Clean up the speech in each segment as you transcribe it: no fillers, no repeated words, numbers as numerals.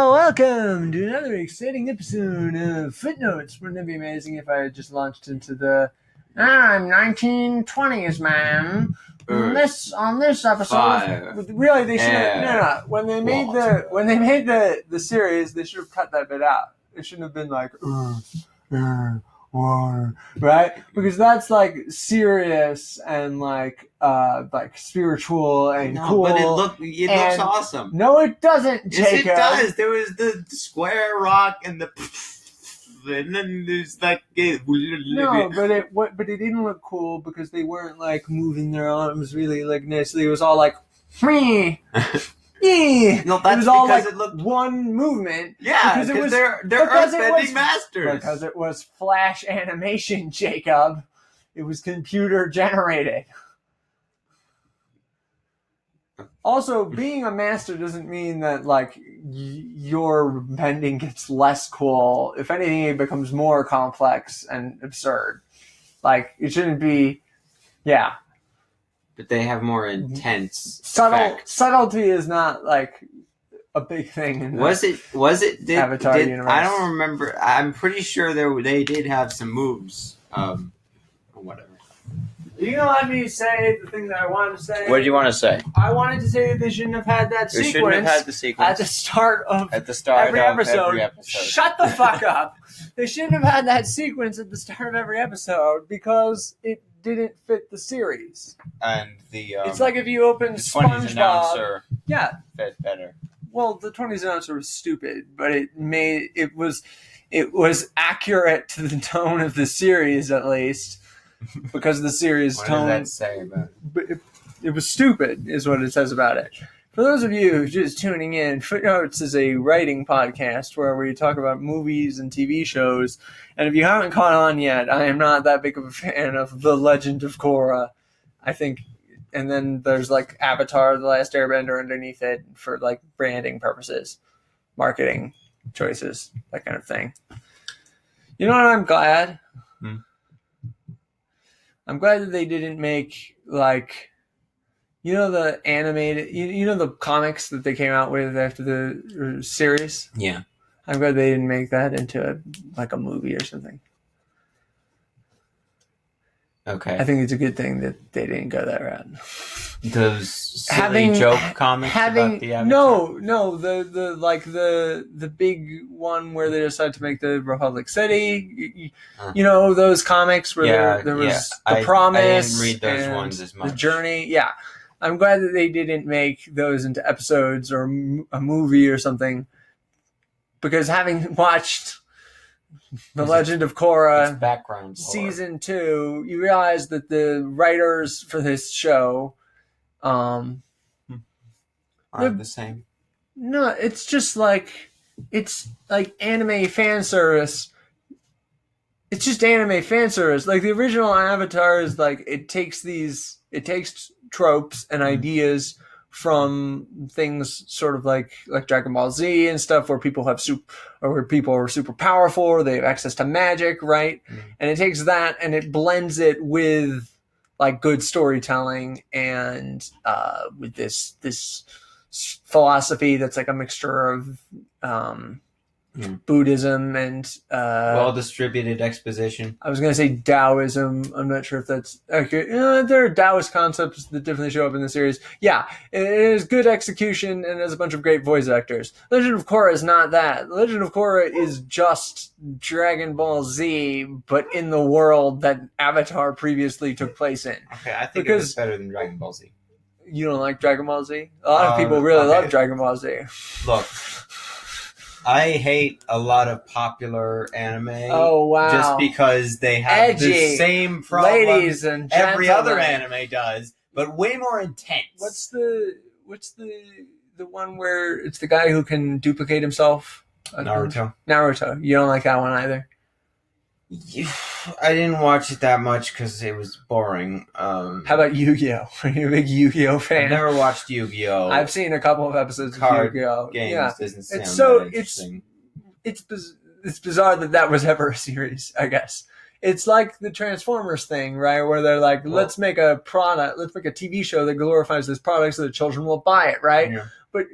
Welcome to another exciting episode of Footnotes. Wouldn't it be amazing if I had just launched into the I'm 1920s man on this episode? Really, they should have no. When they made the series, they should have cut that bit out. It shouldn't have been like water, right? Because that's like serious and like spiritual and cool. But it looks awesome. No, it doesn't, Jacob. Yes, it does. There was the square rock and the and then there's like no, but it didn't look cool because they weren't like moving their arms really like nicely. It was all like me. No, that's it was all like it looked one movement. Yeah, because they're earthbending masters. Because it was flash animation, Jacob. It was computer generated. Also, being a master doesn't mean that like your bending gets less cool. If anything, it becomes more complex and absurd. Like it shouldn't be, yeah. But they have more intense subtlety is not like a big thing in the Avatar universe. I don't remember. I'm pretty sure they did have some moves. Or whatever. Are you gonna let me say the thing that I wanted to say? What did you want to say? I wanted to say that they shouldn't have had that sequence. They shouldn't have had the sequence at the start of every episode. Shut the fuck up. They shouldn't have had that sequence at the start of every episode because it didn't fit the series. And it's like if you open SpongeBob. 20s announcer fit better. Well, the 20s announcer was stupid, but it was accurate to the tone of the series at least. Because the series tone. What does that say about it? It was stupid, is what it says about it. For those of you who are just tuning in, Footnotes is a writing podcast where we talk about movies and TV shows. And if you haven't caught on yet, I am not that big of a fan of The Legend of Korra. I think, and then there's like Avatar: The Last Airbender underneath it for like branding purposes, marketing choices, that kind of thing. You know what? I'm glad. I'm glad that they didn't make like, the animated, the comics that they came out with after the series. Yeah, I'm glad they didn't make that into a movie or something. Okay, I think it's a good thing that they didn't go that route. Those silly joke comics about the Avatar? No, the big one where they decided to make the Republic City. Those comics where there was the Promise. I didn't read those ones as much. The Journey, yeah. I'm glad that they didn't make those into episodes or a movie or something, because having watched The Legend of Korra background season 2, you realize that the writers for this show aren't the same. No, it's just like anime fan service. It's just anime fan service. Like the original Avatar is like it takes tropes and ideas from things sort of like Dragon Ball Z and stuff where people are super powerful or they have access to magic, right? And it takes that and it blends it with like good storytelling and with this philosophy that's like a mixture of Buddhism and well-distributed exposition. I was going to say Taoism. I'm not sure if that's accurate. There are Taoist concepts that definitely show up in the series. Yeah, it is good execution and has a bunch of great voice actors. Legend of Korra is not that. Legend of Korra is just Dragon Ball Z, but in the world that Avatar previously took place in. Okay, I think it's better than Dragon Ball Z. You don't like Dragon Ball Z? A lot of people really love Dragon Ball Z. Look, I hate a lot of popular anime. Oh, wow. Just because they have the same problems ladies and gentlemen. Every other anime does, but way more intense. What's the one where it's the guy who can duplicate himself? Naruto. You don't like that one either? I didn't watch it that much because it was boring. How about Yu-Gi-Oh? Are you a big Yu-Gi-Oh fan? I've never watched Yu-Gi-Oh. I've seen a couple of episodes of Yu-Gi-Oh. Games doesn't sound it's bizarre that was ever a series, I guess. It's like the Transformers thing, right? Where they're like, let's make a product, let's make a TV show that glorifies this product so that children will buy it, right? Yeah. but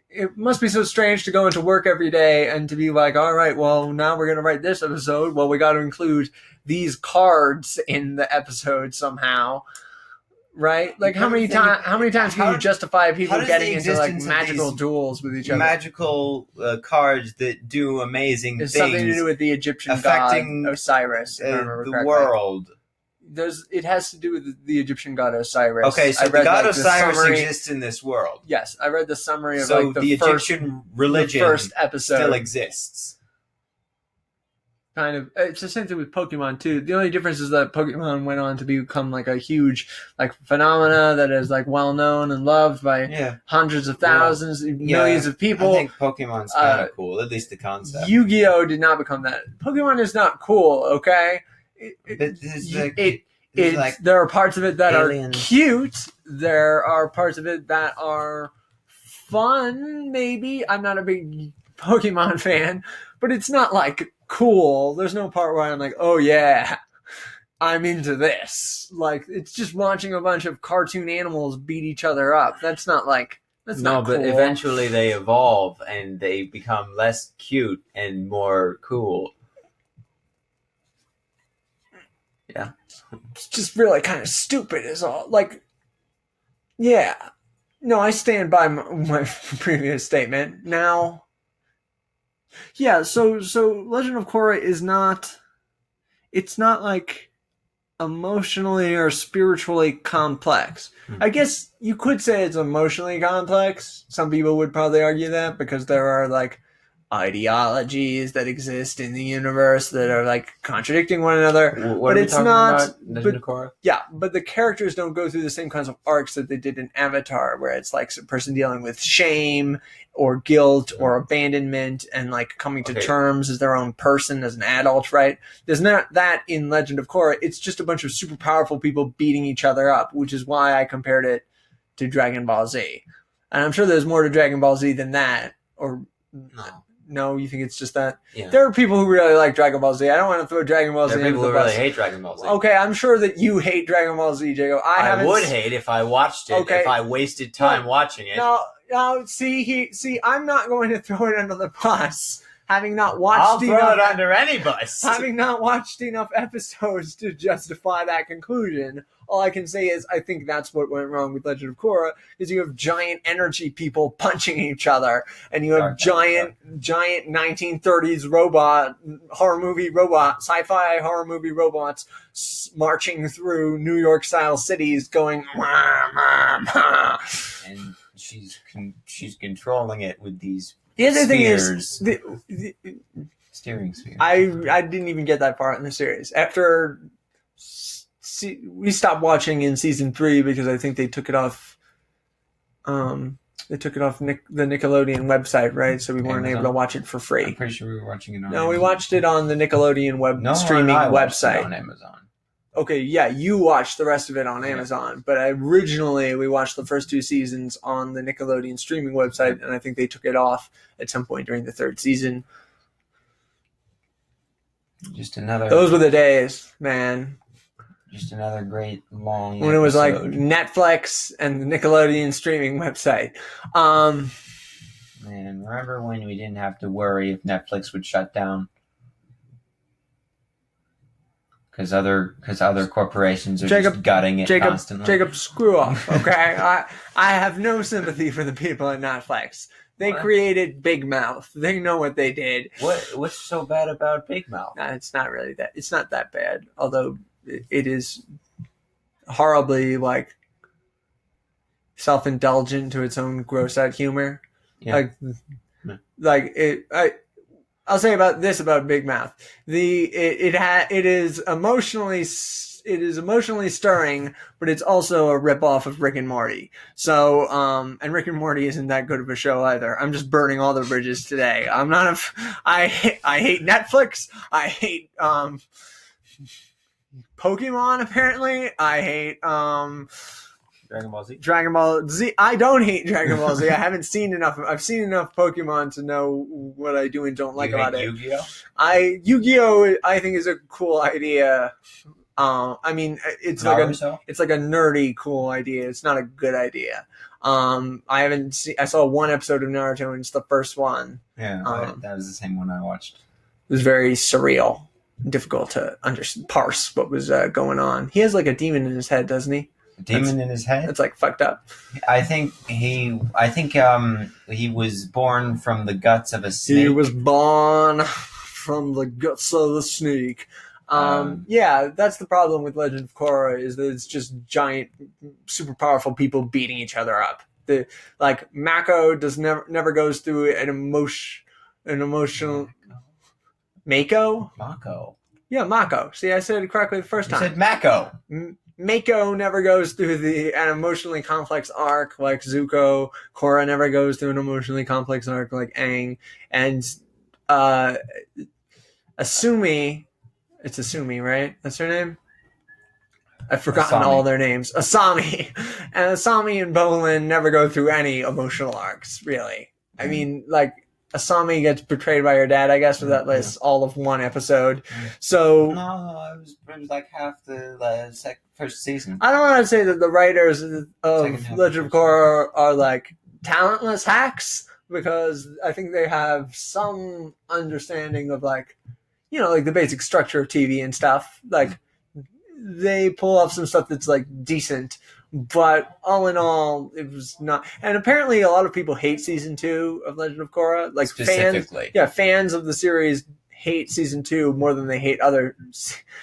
it must be so strange to go into work every day and to be like, all right, well, now we're going to write this episode. Well, we got to include these cards in the episode somehow. Right? Like how many times can you justify people getting into like magical duels with each other? Magical cards that do amazing things. It's something to do with the Egyptian affecting god Osiris, the world. It has to do with the Egyptian god Osiris. Okay, so the god Osiris exists in this world. Yes, I read the summary of so the Egyptian religion the first episode still exists. Kind of, it's the same thing with Pokemon too. The only difference is that Pokemon went on to become like a huge like phenomena that is like well known and loved by hundreds of thousands, millions of people. I think Pokemon's kind of cool, at least the concept. Yu-Gi-Oh did not become that. Pokemon is not cool, okay? There are parts of it that are cute. There are parts of it that are fun. Maybe I'm not a big Pokemon fan, but it's not like cool. There's no part where I'm like, oh yeah, I'm into this. Like, it's just watching a bunch of cartoon animals beat each other up. That's not cool. But eventually they evolve and they become less cute and more cool. Yeah. It's just really kind of stupid is all. Like, yeah. No, I stand by my previous statement. Now, yeah, so Legend of Korra is not, it's not like emotionally or spiritually complex. Mm-hmm. I guess you could say it's emotionally complex. Some people would probably argue that because there are like ideologies that exist in the universe that are like contradicting one another. What but it's not Legend of Korra? Yeah, but the characters don't go through the same kinds of arcs that they did in Avatar, where it's like a person dealing with shame or guilt or abandonment and like coming to terms as their own person as an adult, right? There's not that in Legend of Korra. It's just a bunch of super powerful people beating each other up, which is why I compared it to Dragon Ball Z. And I'm sure there's more to Dragon Ball Z than that. Or no, you think it's just that? Yeah. There are people who really like Dragon Ball Z. I don't want to throw Dragon Ball Z under the bus. There are people who really hate Dragon Ball Z. Okay, I'm sure that you hate Dragon Ball Z, Jacob. I would hate if I watched it, if I wasted time watching it. No, see, I'm not going to throw it under the bus. Having not watched I'll throw it under any bus. Having not watched enough episodes to justify that conclusion, all I can say is I think that's what went wrong with Legend of Korra, is you have giant energy people punching each other, and you have giant 1930s sci-fi horror movie robots marching through New York style cities going and she's controlling it with these the other spheres. Thing is steering spheres. I didn't even get that far in the series. After we stopped watching in season 3 because I think they took it off. They took it off the Nickelodeon website, right? So we weren't able to watch it for free. I'm pretty sure we were watching it on. No, Amazon. We watched it on the Nickelodeon streaming website. On Amazon. Okay, yeah, you watched the rest of it on Amazon, but originally we watched the first 2 seasons on the Nickelodeon streaming website, and I think they took it off at some point during the 3rd season. Those were the days, man. Just another great long when it was like Netflix and the Nickelodeon streaming website. Man, remember when we didn't have to worry if Netflix would shut down? Because other corporations are just gutting it constantly. Jacob, screw off, okay? I have no sympathy for the people at Netflix. They created Big Mouth. They know what they did. What's so bad about Big Mouth? It's not really that. It's not that bad, although it is horribly like self-indulgent to its own gross-out humor. Yeah. I'll say about Big Mouth. It is emotionally stirring, but it's also a ripoff of Rick and Morty. So, and Rick and Morty isn't that good of a show either. I'm just burning all the bridges today. I hate Netflix. I hate Pokemon. Apparently, I hate Dragon Ball Z. I don't hate Dragon Ball Z. I haven't seen enough. I've seen enough Pokemon to know what I do and don't like about it. Yu-Gi-Oh? Yu-Gi-Oh! I think is a cool idea. I mean, it's Naruto? it's like a nerdy cool idea. It's not a good idea. I haven't seen. I saw one episode of Naruto, and it's the first one. Yeah, that was the same one I watched. It was very surreal, difficult to parse what was going on. He has like a demon in his head, doesn't he? A demon in his head? It's like fucked up. I think he was born from the guts of a snake. He was born from the guts of the snake. Yeah, that's the problem with Legend of Korra, is that it's just giant, super powerful people beating each other up. Like Mako never goes through an emotional. Mako? Mako. Yeah, Mako. See, I said it correctly the first time. You said Mako. Mako never goes through an emotionally complex arc like Zuko. Korra never goes through an emotionally complex arc like Aang. And Asumi, it's Asumi, right? That's her name? I've forgotten all their names. Asami. And Asami and Bolin never go through any emotional arcs, really. I mean, like, Asami gets betrayed by her dad, I guess, but that lasts all of one episode. So no, it was like half the first season. I don't want to say that the writers of Legend of Korra are like talentless hacks, because I think they have some understanding of like, you know, like the basic structure of TV and stuff. Like they pull off some stuff that's like decent. But all in all, it was not. And apparently, a lot of people hate season 2 of Legend of Korra. Like specifically, fans of the series hate season 2 more than they hate other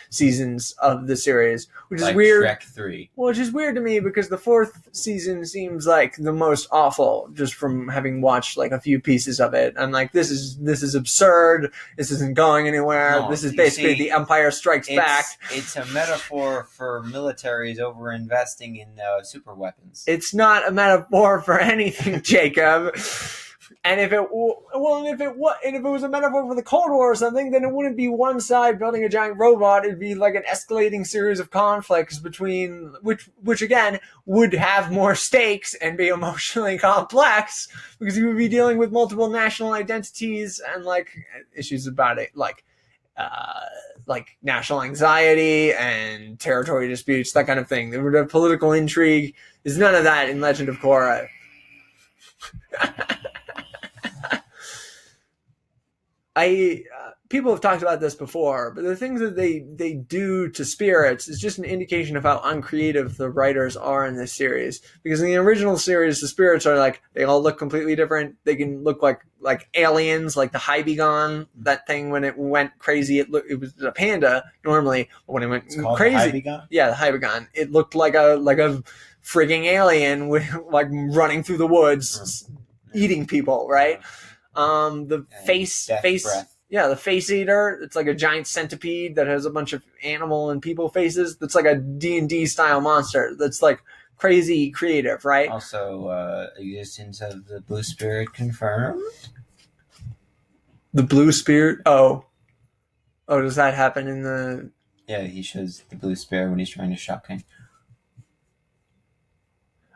seasons of the series, which is weird. Shrek 3. Well, which is weird to me because the 4th season seems like the most awful, just from having watched like a few pieces of it. I'm like, this is absurd. This isn't going anywhere. No, this is basically The Empire Strikes Back. It's a metaphor for militaries over investing in super weapons. It's not a metaphor for anything, Jacob. And if it was a metaphor for the Cold War or something, then it wouldn't be one side building a giant robot. It'd be like an escalating series of conflicts between which again would have more stakes and be emotionally complex, because you would be dealing with multiple national identities and like issues about it, like national anxiety and territory disputes, that kind of thing. There would have political intrigue. There's none of that in Legend of Korra. People have talked about this before, but the things that they do to spirits is just an indication of how uncreative the writers are in this series. Because in the original series, the spirits are like, they all look completely different. They can look like aliens, like the Hybegon, that thing when it went crazy. It was a panda normally, but when it went crazy, the Hybegon, it looked like a frigging alien with like running through the woods, eating people, right? The face breath. Yeah, the face eater. It's like a giant centipede that has a bunch of animal and people faces. That's like a D&D style monster. That's like crazy creative, right? Also, existence of the blue spirit confirmed. The blue spirit. Oh, does that happen in the? Yeah, he shows the blue spirit when he's trying to shock him.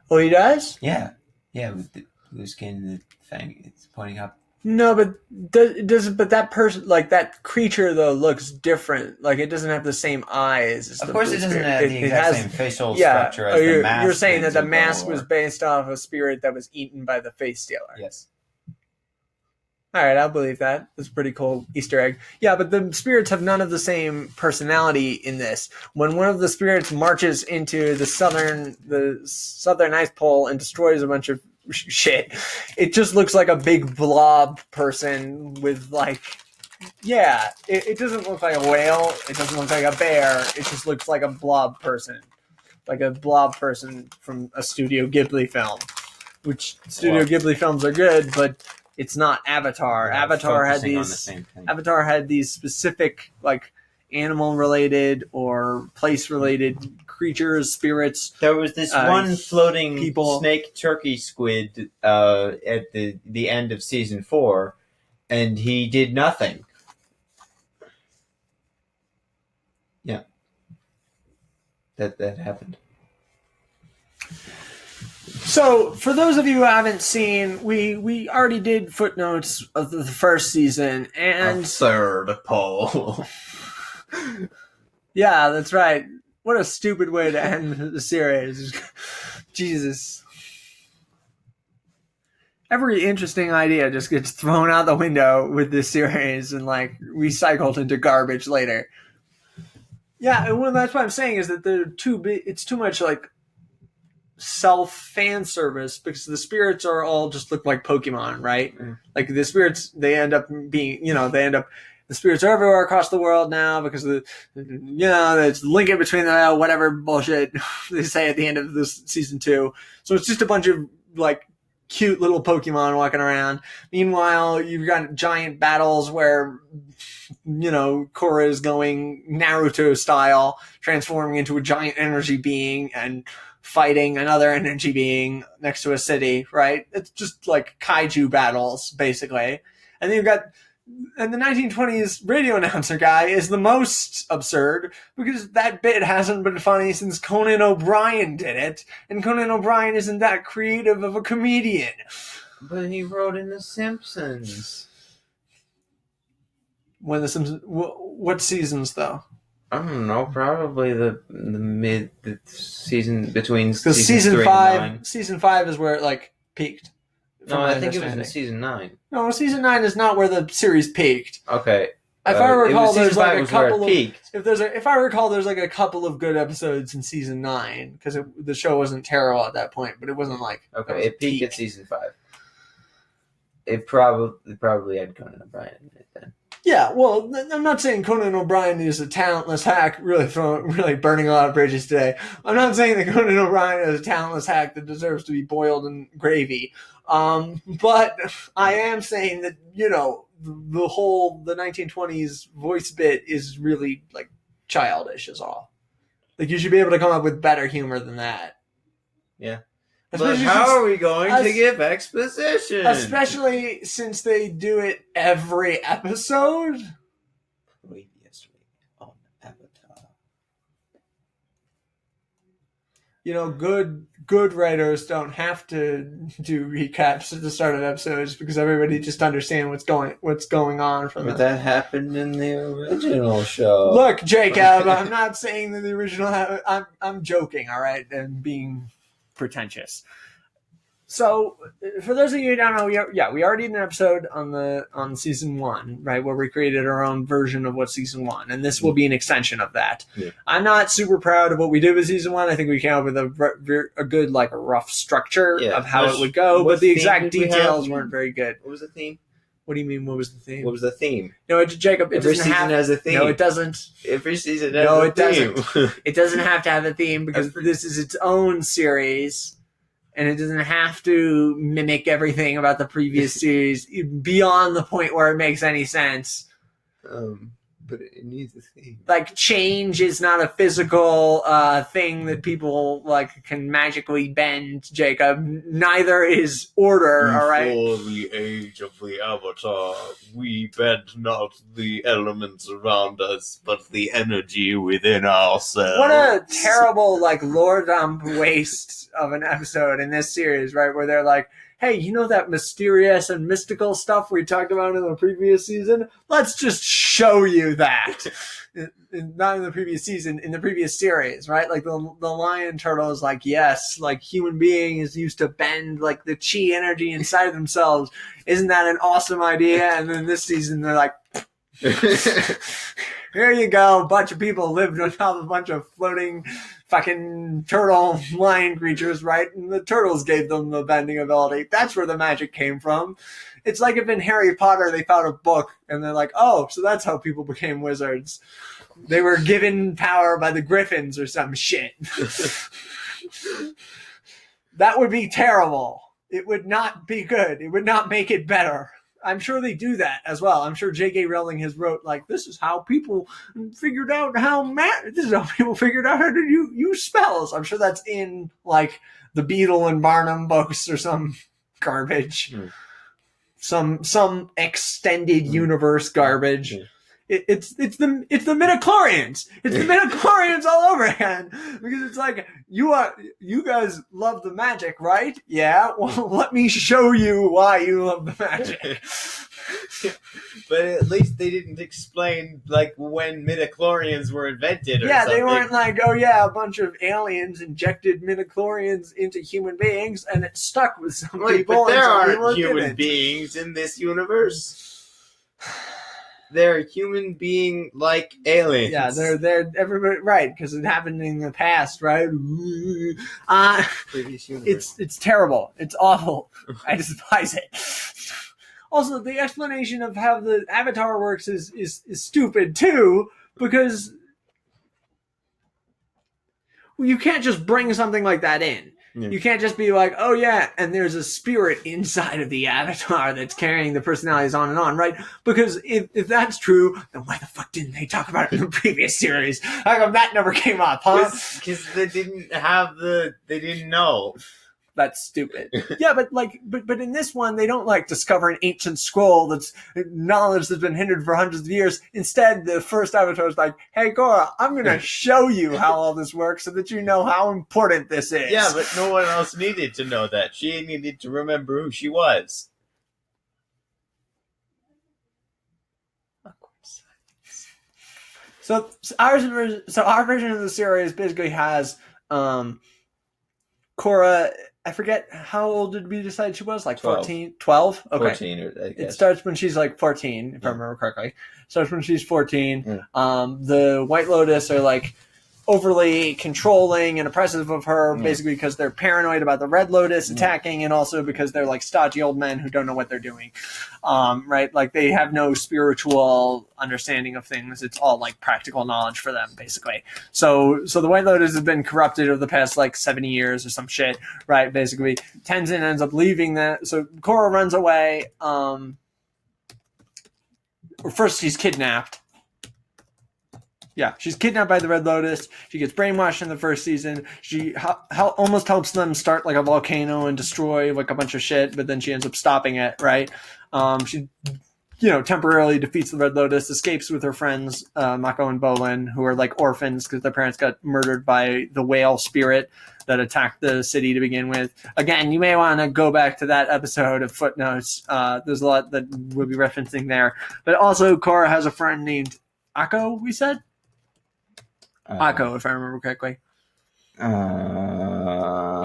Oh, he does? Yeah, with the blue skin and the fang. It's pointing up. No, but that person, like that creature though, looks different. Like it doesn't have the same eyes. Of course, it doesn't have the exact same facial structure as the mask. You're saying that the mask was based off a spirit that was eaten by the face stealer. Yes. All right, I'll believe that. That's a pretty cool Easter egg. Yeah, but the spirits have none of the same personality in this. When one of the spirits marches into the southern ice pole and destroys a bunch of shit, it just looks like a big blob person with like, it doesn't look like a whale, it doesn't look like a bear, it just looks like a blob person from a Studio Ghibli film, which Studio Ghibli films are good, but it's not Avatar. Avatar had these specific like animal related or place related creatures, spirits. There was this one floating snake turkey squid at the end of season 4, and he did nothing. Yeah, that happened. So, for those of you who haven't seen, we already did Footnotes of the first season, and a third poll. Yeah, that's right. What a stupid way to end the series. Jesus. Every interesting idea just gets thrown out the window with this series and like recycled into garbage later. Yeah, and that's what I'm saying is that it's too much like self fan service because the spirits are all just look like Pokemon, right? Like the spirits, they end up being, the spirits are everywhere across the world now because it's linking between the whatever bullshit they say at the end of this season 2. So it's just a bunch of like cute little Pokemon walking around. Meanwhile, you've got giant battles where Korra is going Naruto style, transforming into a giant energy being and fighting another energy being next to a city, right? It's just like kaiju battles, basically. And then you've got, and the 1920s radio announcer guy is the most absurd because that bit hasn't been funny since Conan O'Brien did it, and Conan O'Brien isn't that creative of a comedian. But he wrote in The Simpsons. When The Simpsons, what seasons though? I don't know, probably the season between season 3 5. and 9. Season 5 is where it like peaked. No, I think it was in season 9. No, season 9 is not where the series peaked. Okay. If I recall, there's like a couple of. Peaked. If I recall, there's like a couple of good episodes in season 9 because the show wasn't terrible at that point, but it wasn't like okay. It peaked at season 5. It probably had Conan O'Brien in it then. Yeah, well, I'm not saying Conan O'Brien is a talentless hack, really burning a lot of bridges today. I'm not saying that Conan O'Brien is a talentless hack that deserves to be boiled in gravy. But I am saying that, the 1920s voice bit is really, like, childish is all. Like, you should be able to come up with better humor than that. Yeah. But how are we going to give exposition? Especially since they do it every episode. Previously on Avatar. Good writers don't have to do recaps at the start of episodes because everybody just understands what's going on from But that happened in the original show. Look, Jacob, I'm not saying that the original. I'm joking, all right, and being pretentious. So, for those of you who don't know, we already did an episode on season 1, right, where we created our own version of what season 1, and this will be an extension of that. Yeah. I'm not super proud of what we did with season 1. I think we came up with a good, like, a rough structure of how it would go, but the exact details weren't very good. What was the theme? What do you mean? What was the theme? What was the theme? No, Jacob. Every season has a theme. No, it doesn't. Every season has a theme. Doesn't. It doesn't have to have a theme because this is its own series. And it doesn't have to mimic everything about the previous series beyond the point where it makes any sense. But it needs a theme. Like, change is not a physical thing that people like can magically bend, Jacob. Neither is order, all right? Before the age of the Avatar, we bend not the elements around us, but the energy within ourselves. What a terrible, like, lore dump waste of an episode in this series, right? Where they're like, hey, that mysterious and mystical stuff we talked about in the previous season? Let's just show you that. Not in the previous season, in the previous series, right? Like the lion turtle is like, yes, like human beings used to bend like the chi energy inside of themselves. Isn't that an awesome idea? And then this season they're like, here you go. A bunch of people lived on top of a bunch of floating fucking turtle lion creatures, right? And the turtles gave them the bending ability. That's where the magic came from. It's like if in Harry Potter they found a book and they're like, oh, so that's how people became wizards. They were given power by the Griffins or some shit. That would be terrible. It would not be good. It would not make it better. I'm sure they do that as well. I'm sure J.K. Rowling has wrote, like, this is how people figured out how to use spells. I'm sure that's in, like, the Beadle and Barnum books or some garbage. Some extended universe garbage. It's the midichlorians. It's the midichlorians all over again. Because it's like, you guys love the magic, right? Yeah? Well, let me show you why you love the magic. But at least they didn't explain like when midichlorians were invented. Or Yeah, something. they weren't like, oh yeah, a bunch of aliens injected midichlorians into human beings, and it stuck with some people. But there and aren't human beings in this universe. They're human being like aliens. Yeah, they're everybody right because it happened in the past, right? Previous universe. It's terrible. It's awful. I despise it. Also, the explanation of how the Avatar works is stupid too, because you can't just bring something like that in. Yeah. You can't just be like, oh yeah, and there's a spirit inside of the Avatar that's carrying the personalities on and on, right? Because if that's true, then why the fuck didn't they talk about it in the previous series? How come that never came up, huh? Because they didn't know. That's stupid. Yeah, but in this one, they don't like discover an ancient scroll that's knowledge that's been hindered for hundreds of years. Instead, the first Avatar is like, hey, Korra, I'm going to show you how all this works so that you know how important this is. Yeah, but no one else needed to know that. She needed to remember who she was. So our version of the series basically has Korra. I forget how old did we decide she was? Like 14? 12? Okay. 14, I guess. It starts when she's like 14, if I remember correctly. Starts when she's 14. The White Lotus are like overly controlling and oppressive of her, basically because they're paranoid about the Red Lotus attacking, and also because they're like stodgy old men who don't know what they're doing. Right? Like they have no spiritual understanding of things. It's all like practical knowledge for them, basically. So the White Lotus has been corrupted over the past like 70 years or some shit, right? Basically, Tenzin ends up leaving that. So Korra runs away. First, she's kidnapped. Yeah, she's kidnapped by the Red Lotus. She gets brainwashed in the first season. She almost helps them start like a volcano and destroy like a bunch of shit, but then she ends up stopping it, right? She, temporarily defeats the Red Lotus, escapes with her friends, Mako and Bolin, who are like orphans because their parents got murdered by the whale spirit that attacked the city to begin with. Again, you may want to go back to that episode of Footnotes. There's a lot that we'll be referencing there. But also, Korra has a friend named Akko, we said? Akko, if I remember correctly. Akko.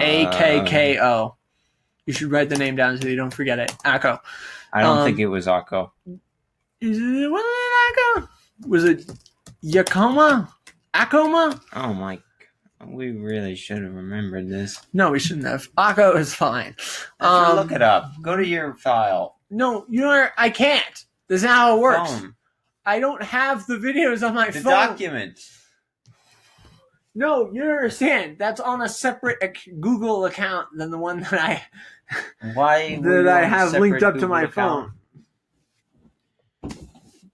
You should write the name down so you don't forget it. Akko. I don't think it was Akko. Was it Akko? Was it Yakoma? Akoma? Oh my! We really should have remembered this. No, we shouldn't have. Akko is fine. Look it up. Go to your file. No, I can't. This is how it works. Phone. I don't have the videos on my phone. The document. No, you don't understand. That's on a separate Google account than the one that I have linked up to my phone.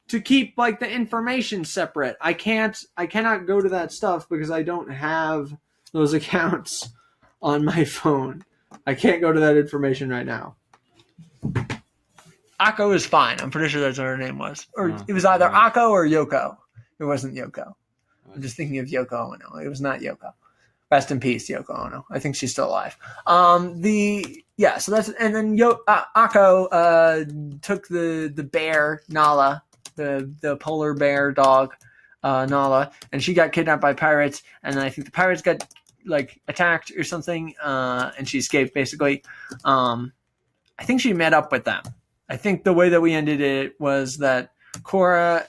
To keep like the information separate. I cannot go to that stuff because I don't have those accounts on my phone. I can't go to that information right now. Akko is fine. I'm pretty sure that's what her name was. Or it was either Akko or Yoko. It wasn't Yoko. I'm just thinking of Yoko Ono. It was not Yoko. Rest in peace, Yoko Ono. I think she's still alive. So that's, and then Akko took the bear Nala, the polar bear dog Nala, and she got kidnapped by pirates, and then I think the pirates got like attacked or something, and she escaped basically. I think she met up with them. I think the way that we ended it was that Korra,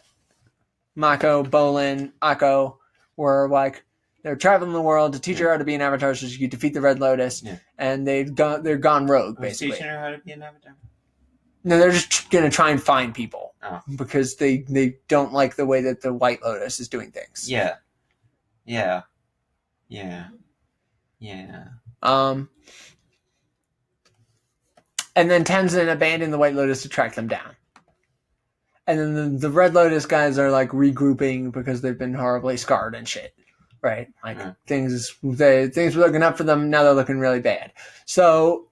Mako, Bolin, Akko were like they're traveling the world to teach her how to be an avatar so she could defeat the Red Lotus, and they're gone rogue basically. Teaching her how to be an avatar? No, they're just gonna try and find people because they don't like the way that the White Lotus is doing things. Yeah. And then Tenzin abandoned the White Lotus to track them down. And then the Red Lotus guys are like regrouping because they've been horribly scarred and shit, right? Like things were looking up for them. Now they're looking really bad. So,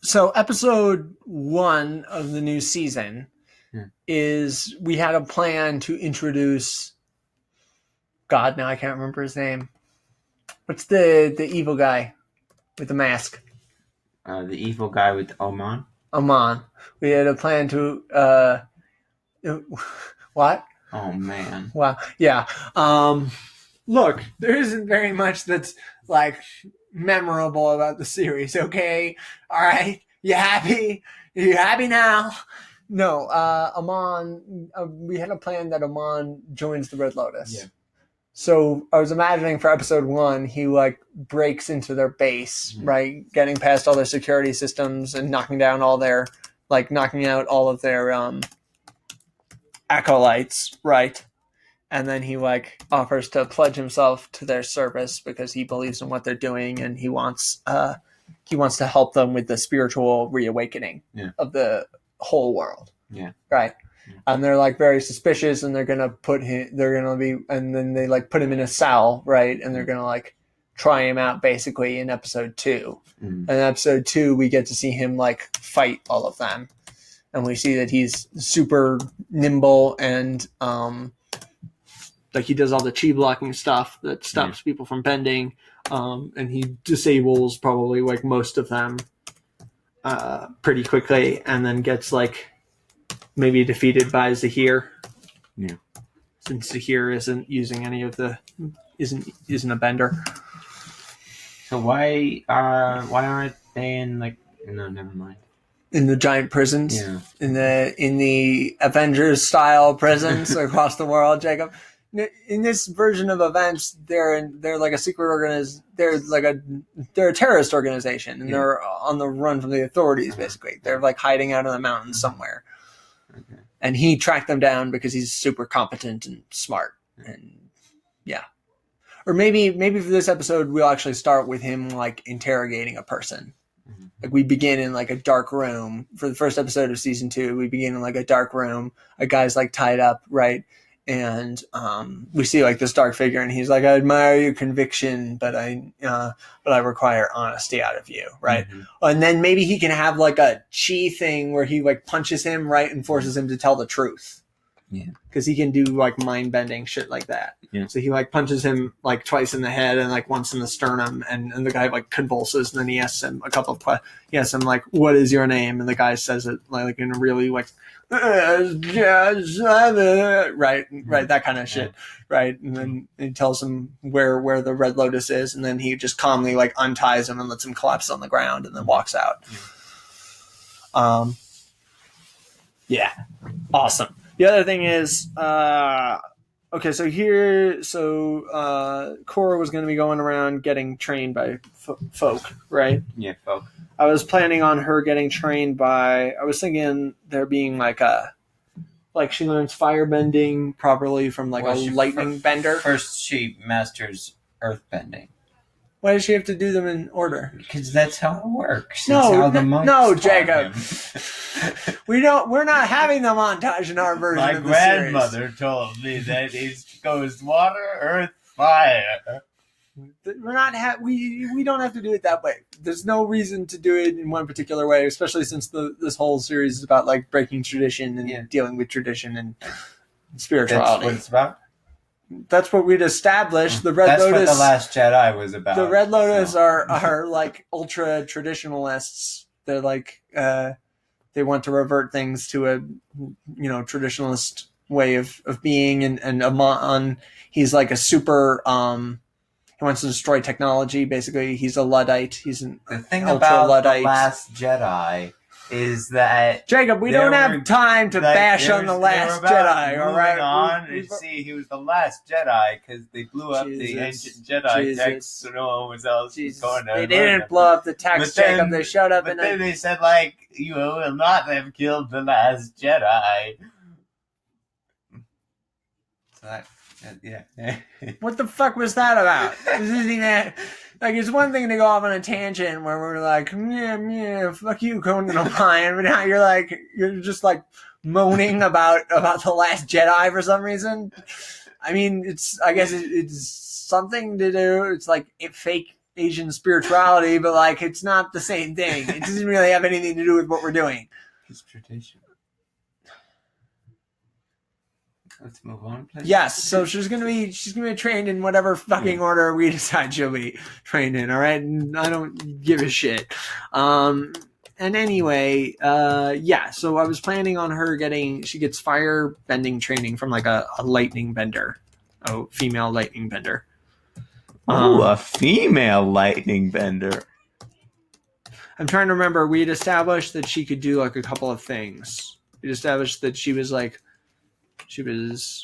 So episode 1 of the new season is we had a plan to introduce God. Now I can't remember his name. What's the evil guy with the mask? The evil guy with Oman. Amon. We had a plan to what? Oh man. Wow. Yeah. Look, there isn't very much that's like memorable about the series, okay? All right. You happy? You happy now? No, Amon, we had a plan that Amon joins the Red Lotus. Yeah. So I was imagining for episode 1, he like breaks into their base, right? Getting past all their security systems and knocking out all of their acolytes, right? And then he like offers to pledge himself to their service because he believes in what they're doing and he wants to help them with the spiritual reawakening of the whole world. Yeah. Right. And they're like very suspicious and and then they like put him in a cell, right? And they're going to like try him out basically in episode 2. And in episode 2, we get to see him like fight all of them. And we see that he's super nimble and, like he does all the chi blocking stuff that stops people from bending. And he disables probably like most of them, pretty quickly and then gets like, maybe defeated by Zahir. Yeah. Since Zahir isn't using any of isn't a bender. So why aren't they in like? No, never mind. In the giant prisons. Yeah. In the Avengers style prisons across the world, Jacob. In this version of events, they're like a secret they're a terrorist organization, and they're on the run from the authorities. Basically, they're like hiding out in the mountains somewhere. Okay. And he tracked them down because he's super competent and smart. And yeah. Or maybe for this episode, we'll actually start with him like interrogating a person. Like we begin in like a dark room for the first episode of season 2. We begin in like a dark room. A guy's like tied up, right? And we see like this dark figure, and he's like, "I admire your conviction, but I require honesty out of you," right? And then maybe he can have like a chi thing where he like punches him, right, and forces him to tell the truth. Yeah, because he can do like mind bending shit like that. Yeah. So he like punches him like twice in the head and like once in the sternum, and the guy like convulses, and then he asks him a couple of questions. He asks him like, "What is your name?" And the guy says it like in a really like. Right, that kind of shit, right? And then he tells him where the Red Lotus is, and then he just calmly like unties him and lets him collapse on the ground, and then walks out. Yeah, awesome. The other thing is, okay, so Korra was going to be going around getting trained by folk, right? Yeah, folk. I was planning on her getting trained by. I was thinking there being like she learns firebending properly from like a lightning bender. First, she masters earthbending. Why does she have to do them in order? Because that's how it works. No, Jacob. We're not having the montage in our version. My of the series. grandmother told me that it goes water, earth, fire. We're not we don't have to do it that way. There's no reason to do it in one particular way, especially since this whole series is about like breaking tradition and dealing with tradition and spirituality. That's what it's about. That's what we'd established. The Red That's Lotus. What the Last Jedi was about. The Red Lotus are like ultra traditionalists. They're like they want to revert things to a traditionalist way of being, and Amon, he's like a super. He wants to destroy technology. Basically, he's a Luddite. He's the thing about Luddite. The Last Jedi is that Jacob, we don't have time to bash on the Last Jedi. All right, he was the Last Jedi because they blew up the ancient Jedi text, so no one else was going to. They didn't blow up the text, Jacob. They showed up, and then they said like, "You will not have killed the Last Jedi." So that. Yeah. What the fuck was that about? This isn't even like, it's one thing to go off on a tangent where we're like, yeah, fuck you, Conan O'Brien, but now you're just like moaning about the Last Jedi for some reason. I mean, I guess it's something to do. It's like fake Asian spirituality, but like it's not the same thing. It doesn't really have anything to do with what we're doing. It's tradition. Let's move on, please. Yes, so she's gonna be trained in whatever fucking order we decide she'll be trained in. All right, and I don't give a shit. And anyway, so I was planning on her she gets fire bending training from like a lightning bender, a female lightning bender. A female lightning bender. I'm trying to remember. We had established that she could do like a couple of things. We established that she was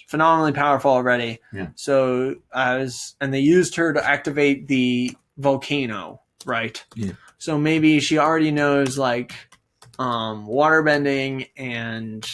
phenomenally powerful already. Yeah. So and they used her to activate the volcano, right? Yeah. So maybe she already knows like water bending and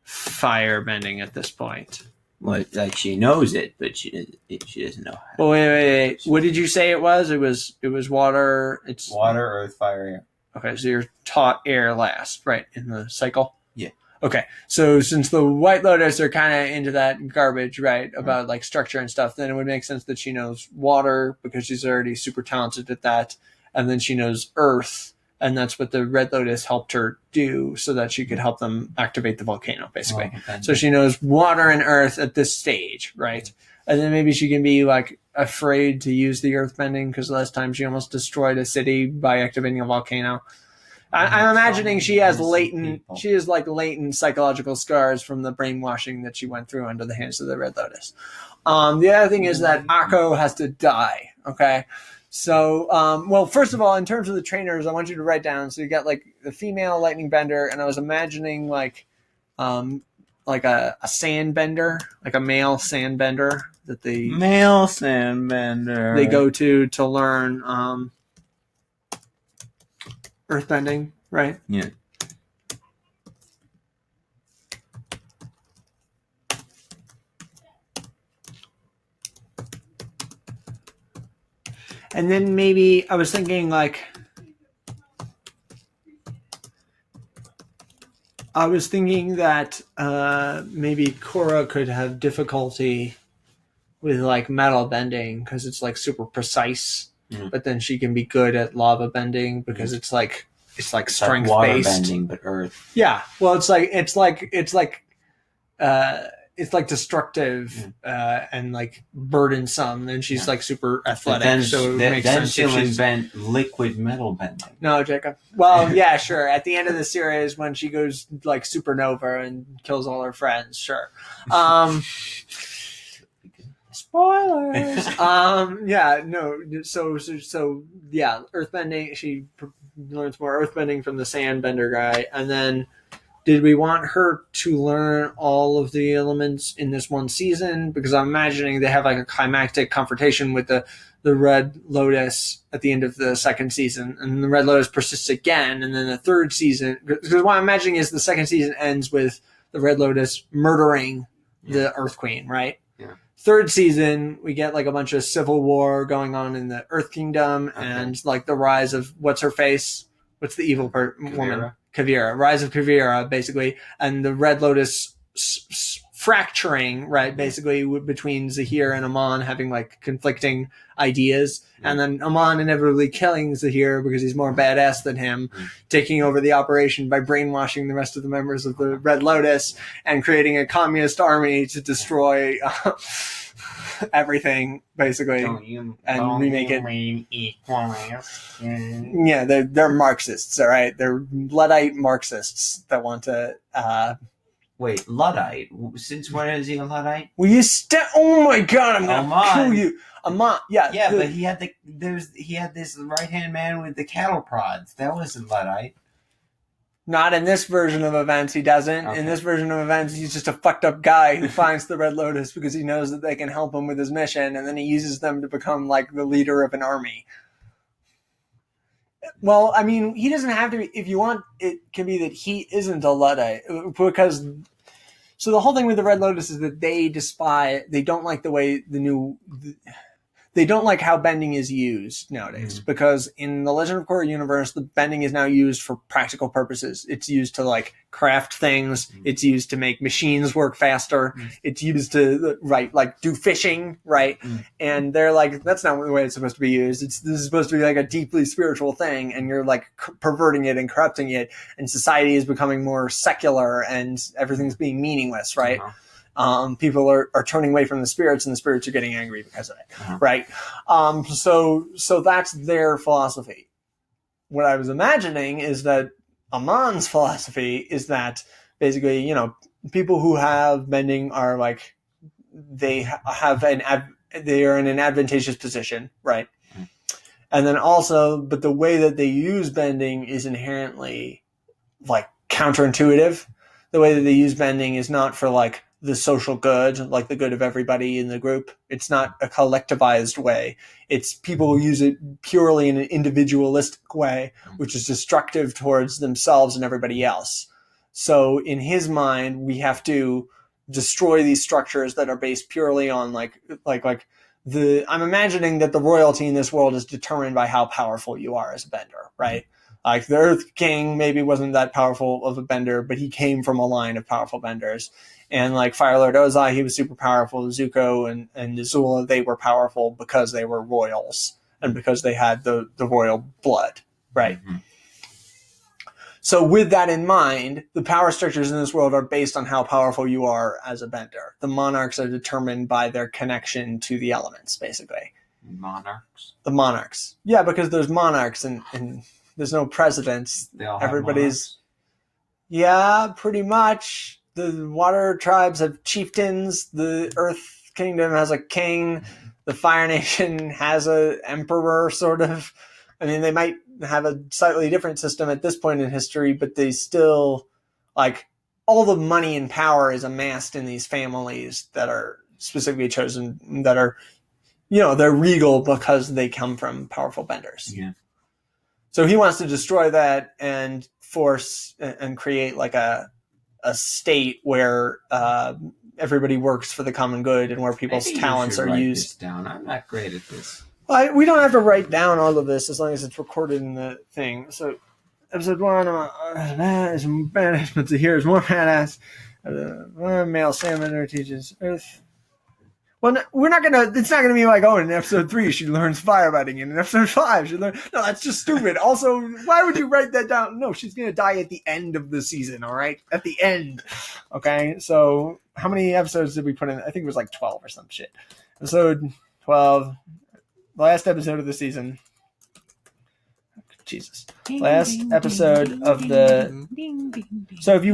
fire bending at this point. Well, like she knows it, but she doesn't know how. Well, wait. What did you say it was? It was water. It's water, earth, fire, air. Okay, so you're taught air last, right, in the cycle? Yeah. Okay, so since the White Lotus are kind of into that garbage, right, about like structure and stuff, then it would make sense that she knows water because she's already super talented at that, and then she knows earth, and that's what the Red Lotus helped her do so that she could help them activate the volcano, basically. So she knows water and earth at this stage, right? And then maybe she can be like afraid to use the earth bending because last time she almost destroyed a city by activating a volcano. I'm imagining she has latent psychological scars from the brainwashing that she went through under the hands of the Red Lotus. The other thing is that Akko has to die. Okay. So, well, first of all, in terms of the trainers, I want you to write down. So you got like the female lightning bender, and I was imagining like a sand bender, like a male sand bender that they go to learn earthbending, right? Yeah. And then maybe I was thinking that maybe Korra could have difficulty with like metal bending because it's like super precise, but then she can be good at lava bending because it's like strength water based bending, but earth. Yeah, well, it's like destructive and like burdensome, and she's like super athletic, so it makes sense. She'll invent liquid metal bending. No, Jacob. Well, yeah, sure. At the end of the series, when she goes like supernova and kills all her friends, sure. Spoilers. Yeah, no. So yeah, earthbending. She learns more earthbending from the sandbender guy, and then. Did we want her to learn all of the elements in this one season? Because I'm imagining they have like a climactic confrontation with the Red Lotus at the end of the second season. And the Red Lotus persists again. And then the third season, because what I'm imagining is the second season ends with the Red Lotus murdering the Earth Queen, right? Yeah. Third season, we get like a bunch of civil war going on in the Earth Kingdom and like the rise of what's her face? What's the evil woman? Kavira, Rise of Kavira, basically, and the Red Lotus fracturing, right, basically between Zahir and Amon having like conflicting ideas, and then Amon inevitably killing Zahir because he's more badass than him, taking over the operation by brainwashing the rest of the members of the Red Lotus and creating a communist army to destroy everything, basically, and remake it. Yeah, they're Marxists, all right? They're Luddite Marxists that want to... Wait, Luddite? Since when is he a Luddite? Will you oh my god, I'm gonna kill you! Amon, yeah. Yeah, but he had this right-hand man with the cattle prods. That wasn't Luddite. Not in this version of events, he doesn't. Okay. In this version of events, he's just a fucked up guy who finds the Red Lotus because he knows that they can help him with his mission, and then he uses them to become like the leader of an army. Well, I mean, he doesn't have to be. If you want, it can be that he isn't a Luddite because. So the whole thing with the Red Lotus is that they don't like the way they don't like how bending is used nowadays because in the Legend of Korra universe, the bending is now used for practical purposes. It's used to like craft things. It's used to make machines work faster. It's used to do fishing, right? And they're like, that's not the way it's supposed to be used. This is supposed to be like a deeply spiritual thing, and you're like perverting it and corrupting it, and society is becoming more secular, and everything's being meaningless, right? People are turning away from the spirits, and the spirits are getting angry because of it, right? So that's their philosophy. What I was imagining is that Amon's philosophy is that basically, people who have bending are like they are in an advantageous position, right? And then also, but the way that they use bending is inherently like counterintuitive. The way that they use bending is not for like the social good, like the good of everybody in the group. It's not a collectivized way. It's people who use it purely in an individualistic way, which is destructive towards themselves and everybody else. So in his mind, we have to destroy these structures that are based purely on I'm imagining that the royalty in this world is determined by how powerful you are as a bender, right? Like the Earth King maybe wasn't that powerful of a bender, but he came from a line of powerful benders. And like Fire Lord Ozai, he was super powerful. Zuko and Azula, they were powerful because they were royals and because they had the royal blood, right? Mm-hmm. So with that in mind, the power structures in this world are based on how powerful you are as a bender. The monarchs are determined by their connection to the elements, basically. Monarchs? The monarchs. Yeah, because there's monarchs and there's no presidents. They all have monarchs? Yeah, pretty much. The water tribes have chieftains. The Earth Kingdom has a king. The Fire Nation has a emperor, sort of. I mean, they might have a slightly different system at this point in history, but they still, like, all the money and power is amassed in these families that are specifically chosen, that are, they're regal because they come from powerful benders. Yeah. So he wants to destroy that and force and create like a state where everybody works for the common good and where people's talents are used. This down. I'm not great at this. We don't have to write down all of this as long as it's recorded in the thing. So, episode 1, badass, but here is more badass. Male salamander teaches Earth. Well, it's not gonna be like, in episode 3 she learns firefighting, and in episode 5 she learns. No, that's just stupid. Also, why would you write that down? No, she's gonna die at the end of the season, alright? At the end. Okay, so how many episodes did we put in? I think it was like 12 or some shit. Episode 12. Last episode of the season. Jesus. Last episode of the. So if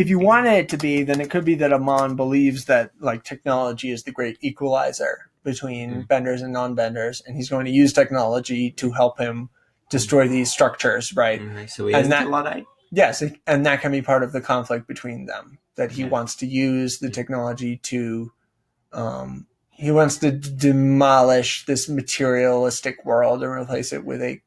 you want it to be, then it could be that Amon believes that like technology is the great equalizer between benders and non-benders, and he's going to use technology to help him destroy these structures, right? So he has a Luddite? Yes, and that can be part of the conflict between them. That he wants to use the technology to. He wants to demolish this materialistic world and replace it with a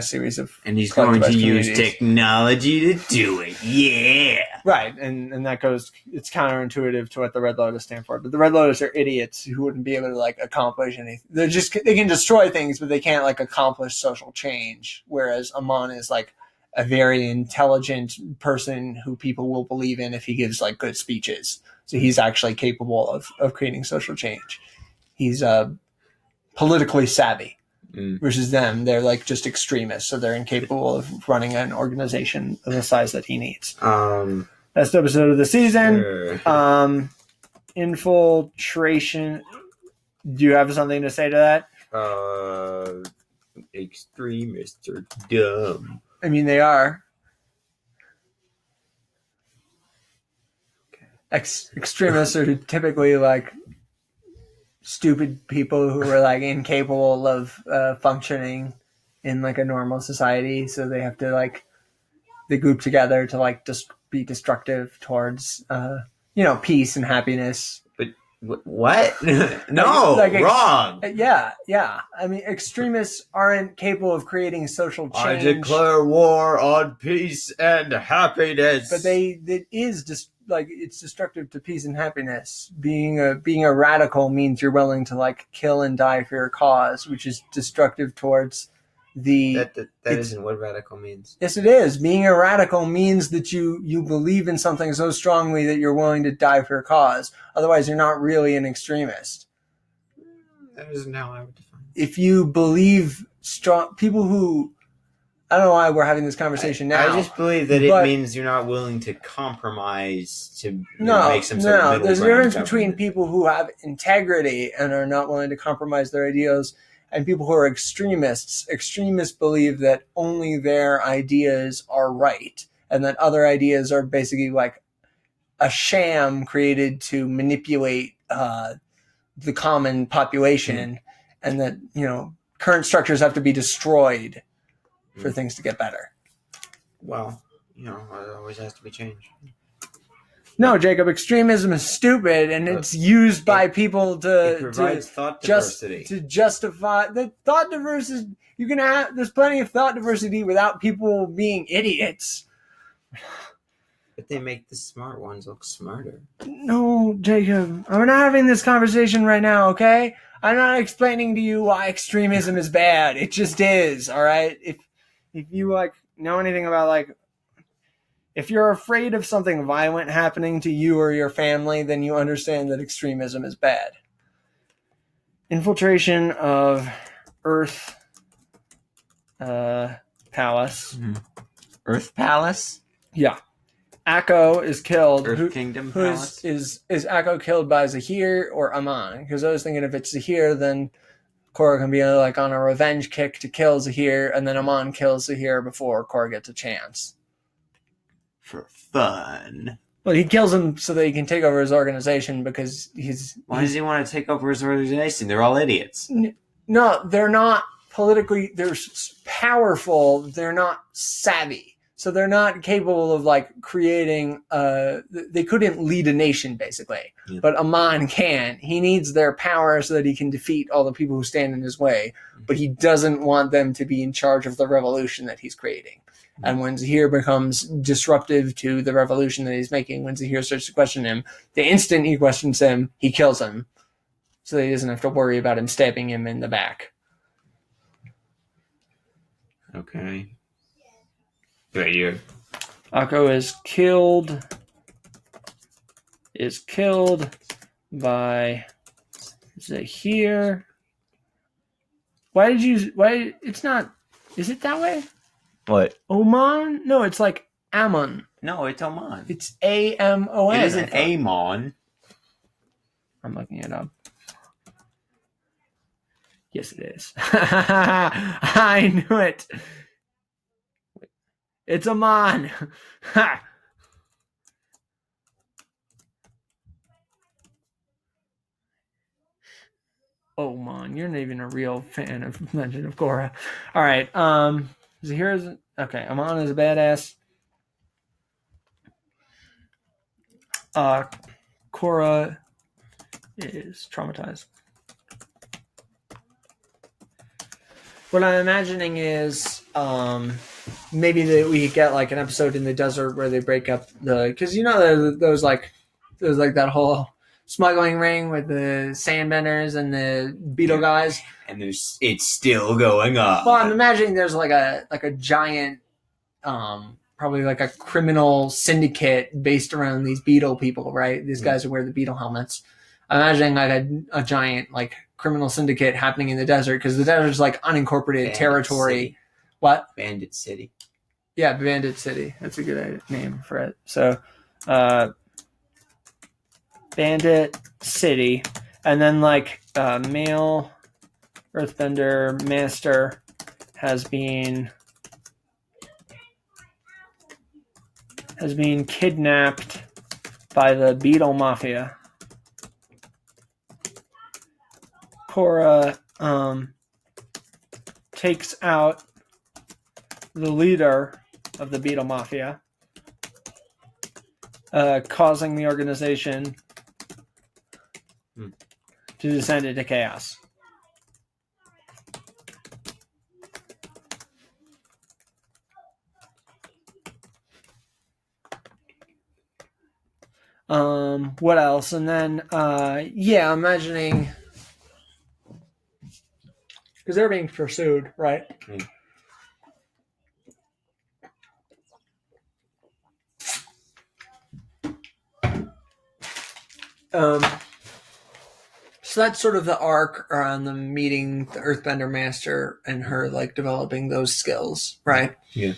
series of. And he's going to use technology to do it. Yeah. Right, and that goes. It's counterintuitive to what the Red Lotus stand for. But the Red Lotus are idiots who wouldn't be able to accomplish anything. They can destroy things, but they can't accomplish social change. Whereas Amon is a very intelligent person who people will believe in if he gives good speeches. So he's actually capable of creating social change. He's politically savvy versus them. They're just extremists. So they're incapable of running an organization of the size that he needs. Best episode of the season. Sure. Infiltration. Do you have something to say to that? Extremists are dumb. I mean, they are. Extremists are typically stupid people who are incapable of functioning in a normal society. So they have to they group together to just be destructive towards peace and happiness. But what? No, wrong. Yeah. I mean, extremists aren't capable of creating social change. I declare war on peace and happiness. But it's destructive to peace and happiness. Being a radical means you're willing to kill and die for your cause, which is destructive towards the. That isn't what radical means. Yes, it is. Being a radical means that you believe in something so strongly that you're willing to die for your cause. Otherwise, you're not really an extremist. That isn't how I would define it. If you believe strong people who I don't know why we're having this conversation now. I just believe that it means you're not willing to compromise to make some sort of middle There's a ground difference government. between people who have integrity and are not willing to compromise their ideals and people who are extremists. Extremists believe that only their ideas are right and that other ideas are basically like a sham created to manipulate the common population, and that current structures have to be destroyed for things to get better. Well, it always has to be changed. No, Jacob, extremism is stupid, and it's used by people it provides thought diversity. To justify the thought diversity. You can have there's plenty of thought diversity without people being idiots. But they make the smart ones look smarter. No, Jacob, we're not having this conversation right now, okay? I'm not explaining to you why extremism is bad. It just is, all right? If you know anything about if you're afraid of something violent happening to you or your family, then you understand that extremism is bad. Infiltration of Earth Palace. Mm-hmm. Earth Palace? Yeah. Akko is killed. Earth Kingdom Palace? Is Akko killed by Zahir or Aman? Because I was thinking if it's Zahir, then Korra can be on a revenge kick to kill Zahir, and then Aman kills Zahir before Korra gets a chance. For fun. Well, he kills him so that he can take over his organization because Why does he want to take over his organization? They're all idiots. No, they're not politically. They're powerful. They're not savvy. So they're not capable of creating. They couldn't lead a nation basically, but Aman can. He needs their power so that he can defeat all the people who stand in his way. But he doesn't want them to be in charge of the revolution that he's creating. And when Zahir becomes disruptive to the revolution that he's making, when Zahir starts to question him, the instant he questions him, he kills him, so that he doesn't have to worry about him stabbing him in the back. Okay. Right here. Akko is killed by Zahir. Why it's not, is it that way? What? Oman? No, it's Ammon. No, it's Oman. It's Amon. It isn't Amon. I'm looking it up. Yes, it is. I knew it. It's Aman. Ha! Oman, you're not even a real fan of Legend of Korra. All right. Zahir's okay. Aman is a badass. Korra is traumatized. What I'm imagining is maybe that we get an episode in the desert where they break up because there's that whole smuggling ring with the sandbenders and the beetle guys, and it's still going on. Well, I'm imagining there's a giant probably a criminal syndicate based around these beetle people, right? These guys who wear the beetle helmets. I'm imagining a giant criminal syndicate happening in the desert because the desert's unincorporated Bandit territory. City. What? Bandit City. Yeah, Bandit City. That's a good name for it. So, Bandit City, and then male Earthbender Master has been kidnapped by the Beetle Mafia. Korra takes out the leader of the Beetle Mafia, causing the organization to descend into chaos. What else? And then, I'm imagining because they're being pursued, right? So that's sort of the arc around them meeting the Earthbender Master and her like developing those skills, right? Yeah.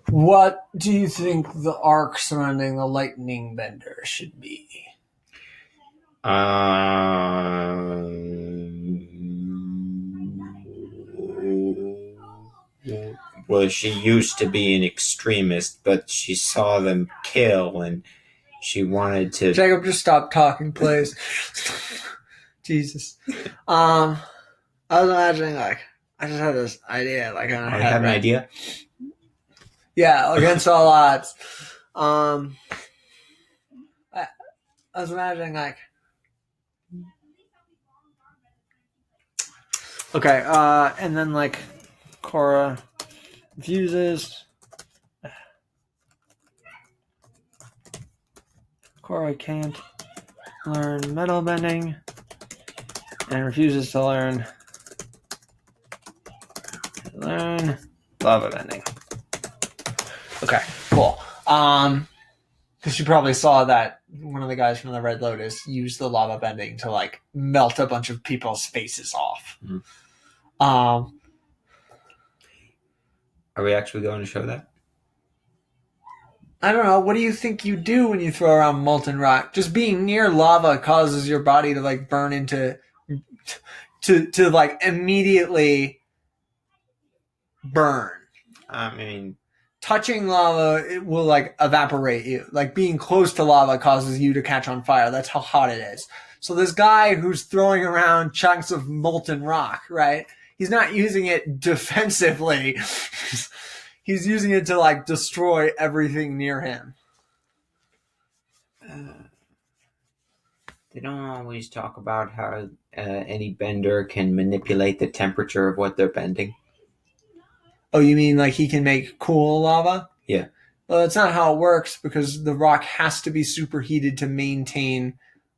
What do you think the arc surrounding the Lightning Bender should be? Well, she used to be an extremist, but she saw them kill, and she wanted to. Jacob, just stop talking, please. Jesus. I was imagining like I just had this idea like on I have an idea. Yeah, against all odds. I was imagining like. Okay, and then like Korra refuses. Korra can't learn metal bending and refuses to learn lava bending. Okay, cool. Because you probably saw that one of the guys from the Red Lotus used the lava bending to like melt a bunch of people's faces off. Mm-hmm. Are we actually going to show that? I don't know. What do you think you do when you throw around molten rock? Just being near lava causes your body to like burn into, to like immediately burn. I mean, touching lava, it will like evaporate you. Like being close to lava causes you to catch on fire. That's how hot it is. So this guy who's throwing around chunks of molten rock, right? He's not using it defensively. He's using it to like destroy everything near him. They don't always talk about how any bender can manipulate the temperature of what they're bending. Oh, you mean like he can make cool lava? Yeah. Well, that's not how it works because the rock has to be superheated to maintain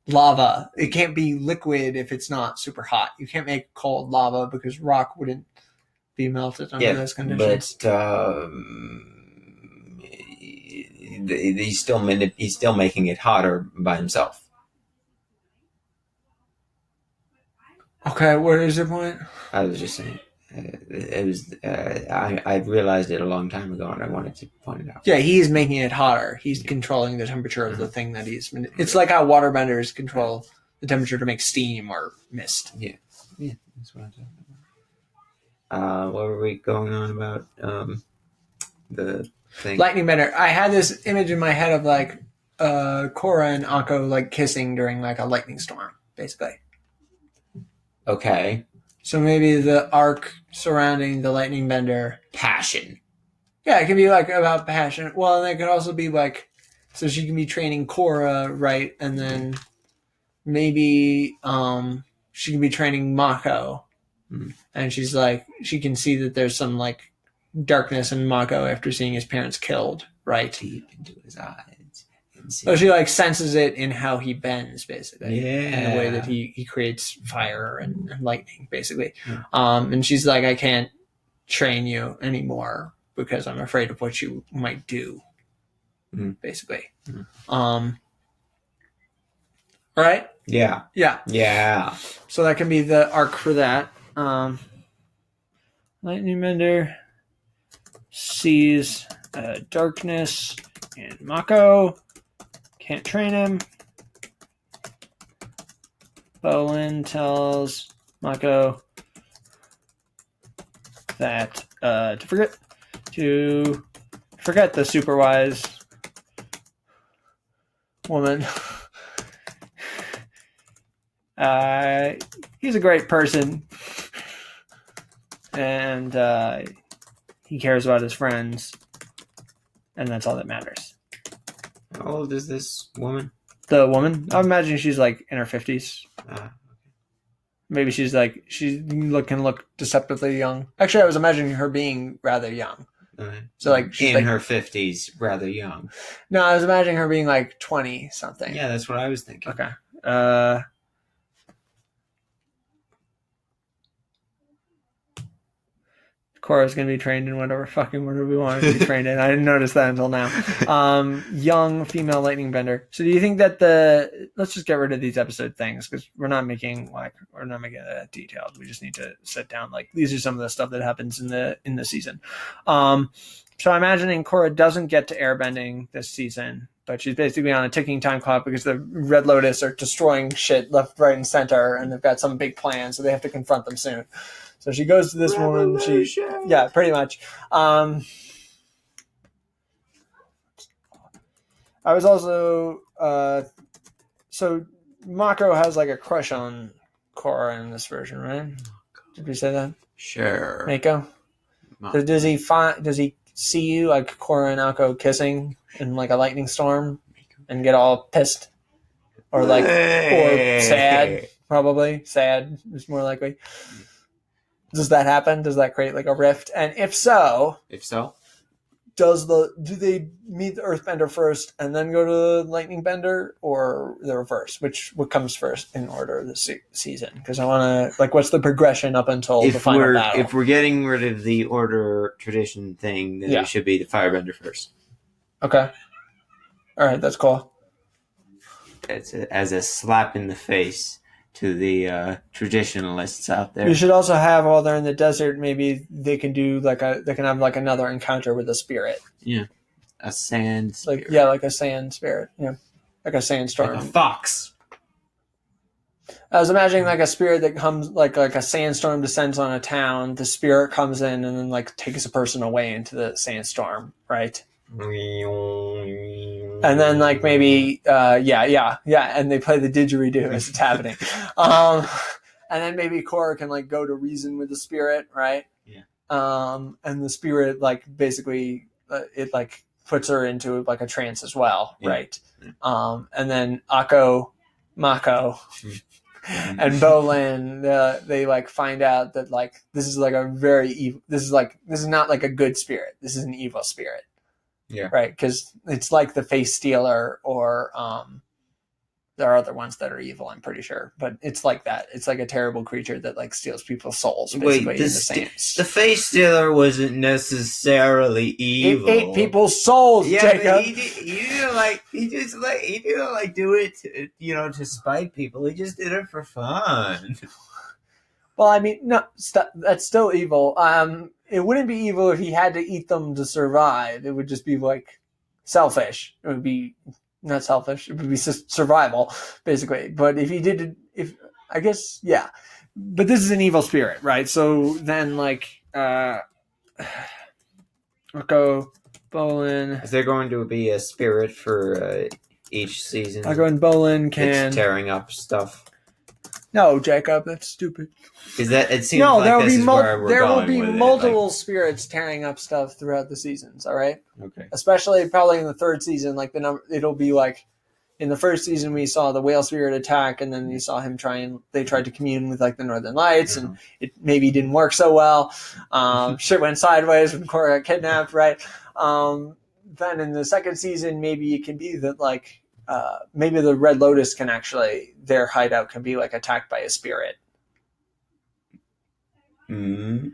lava. It can't be liquid if it's not super hot. You can't make cold lava because rock wouldn't be melted under those conditions. But he's still making it hotter by himself. Okay, what is your point? I was just saying. It was. I realized it a long time ago, and I wanted to point it out. Yeah, he's making it hotter. He's controlling the temperature of the thing that he's. It's like how waterbenders control the temperature to make steam or mist. Yeah, that's what I'm talking about. What were we going on about? The thing. Lightning bender. I had this image in my head of like Korra and Akko like kissing during like a lightning storm, basically. Okay. So maybe the arc surrounding the lightning bender. Passion. Yeah, it can be like about passion. Well, and it could also be like, so she can be training Korra, right? And then maybe she can be training Mako. And she's like, she can see that there's some like darkness in Mako after seeing his parents killed, right? Deep into his eyes. So she like senses it in how he bends, basically. Yeah. In the way that he creates fire and lightning, basically. Yeah. And she's like, I can't train you anymore because I'm afraid of what you might do, basically. Right? Yeah. Yeah. Yeah. So that can be the arc for that. Lightning Bender sees darkness in Mako. Can't train him. Bolin tells Mako that to forget the super wise woman. He's a great person, and he cares about his friends, and that's all that matters. How old is this woman? The woman? I imagine she's like in her 50s. Okay. Maybe she's like, she can look deceptively young. Actually, I was imagining her being rather young. So like she's in her 50s, rather young. No, I was imagining her being like 20 something. Yeah, that's what I was thinking. Okay. Korra's going to be trained in whatever fucking order we want her to be trained in. I didn't notice that until now. Young female lightning bender. So do you think that let's just get rid of these episode things because we're not making it that detailed. We just need to sit down. Like these are some of the stuff that happens in the season. So I'm imagining Korra doesn't get to airbending this season, but she's basically on a ticking time clock because the Red Lotus are destroying shit left, right, and center, and they've got some big plan, so they have to confront them soon. So she goes to this woman. Yeah, pretty much. I was also so Mako has like a crush on Korra in this version, right? Did we say that? Sure. Mako. Does he see you like Korra and Ako kissing in like a lightning storm and get all pissed or or sad? Probably sad is more likely. Does that happen? Does that create like a rift? And if so, do they meet the Earthbender first and then go to the Lightning Bender, or the reverse? What comes first in order of the season? Because I want to what's the progression up until the final battle? If we're getting rid of the order tradition thing, then it should be the Firebender first. Okay. All right, that's cool. It's as a slap in the face to the traditionalists out there. You should also have while they're in the desert, maybe they can do they can have another encounter with a spirit. Yeah, a sand spirit. Like a sand spirit. Yeah, like a sandstorm. Like a fox. I was imagining a spirit that comes like a sandstorm descends on a town. The spirit comes in and then takes a person away into the sandstorm, right? And then maybe and they play the didgeridoo as it's happening. And then maybe Korra can go to reason with the spirit, right? Yeah. And the spirit basically it puts her into a trance as well, right? Yeah. And then Mako and Bolin they find out that this is a very evil. This is not a good spirit. This is an evil spirit. Yeah. Right, because it's like the face stealer, or there are other ones that are evil, I'm pretty sure, but it's like that. It's like a terrible creature that steals people's souls. Basically, in the sands. The face stealer wasn't necessarily evil. It ate people's souls. Yeah, Jacob. But he didn't do it to spite people. He just did it for fun. Well, I mean, no, that's still evil. It wouldn't be evil if he had to eat them to survive. It would just be selfish. It would be not selfish. It would be survival, basically. But if he did, I guess, yeah. But this is an evil spirit, right? So then, Mako, Bolin. Is there going to be a spirit for each season? Mako and Bolin can tearing up stuff. No, Jacob, that's stupid. Is that it seems no, there will be multiple spirits tearing up stuff throughout the seasons. All right. Okay. Especially probably in the third season, it'll be in the first season we saw the whale spirit attack, and then you saw him they tried to commune with the Northern Lights, and it maybe didn't work so well. Shit went sideways when Korra got kidnapped, right? Then in the second season, maybe it can be that maybe the Red Lotus can their hideout can be attacked by a spirit. We're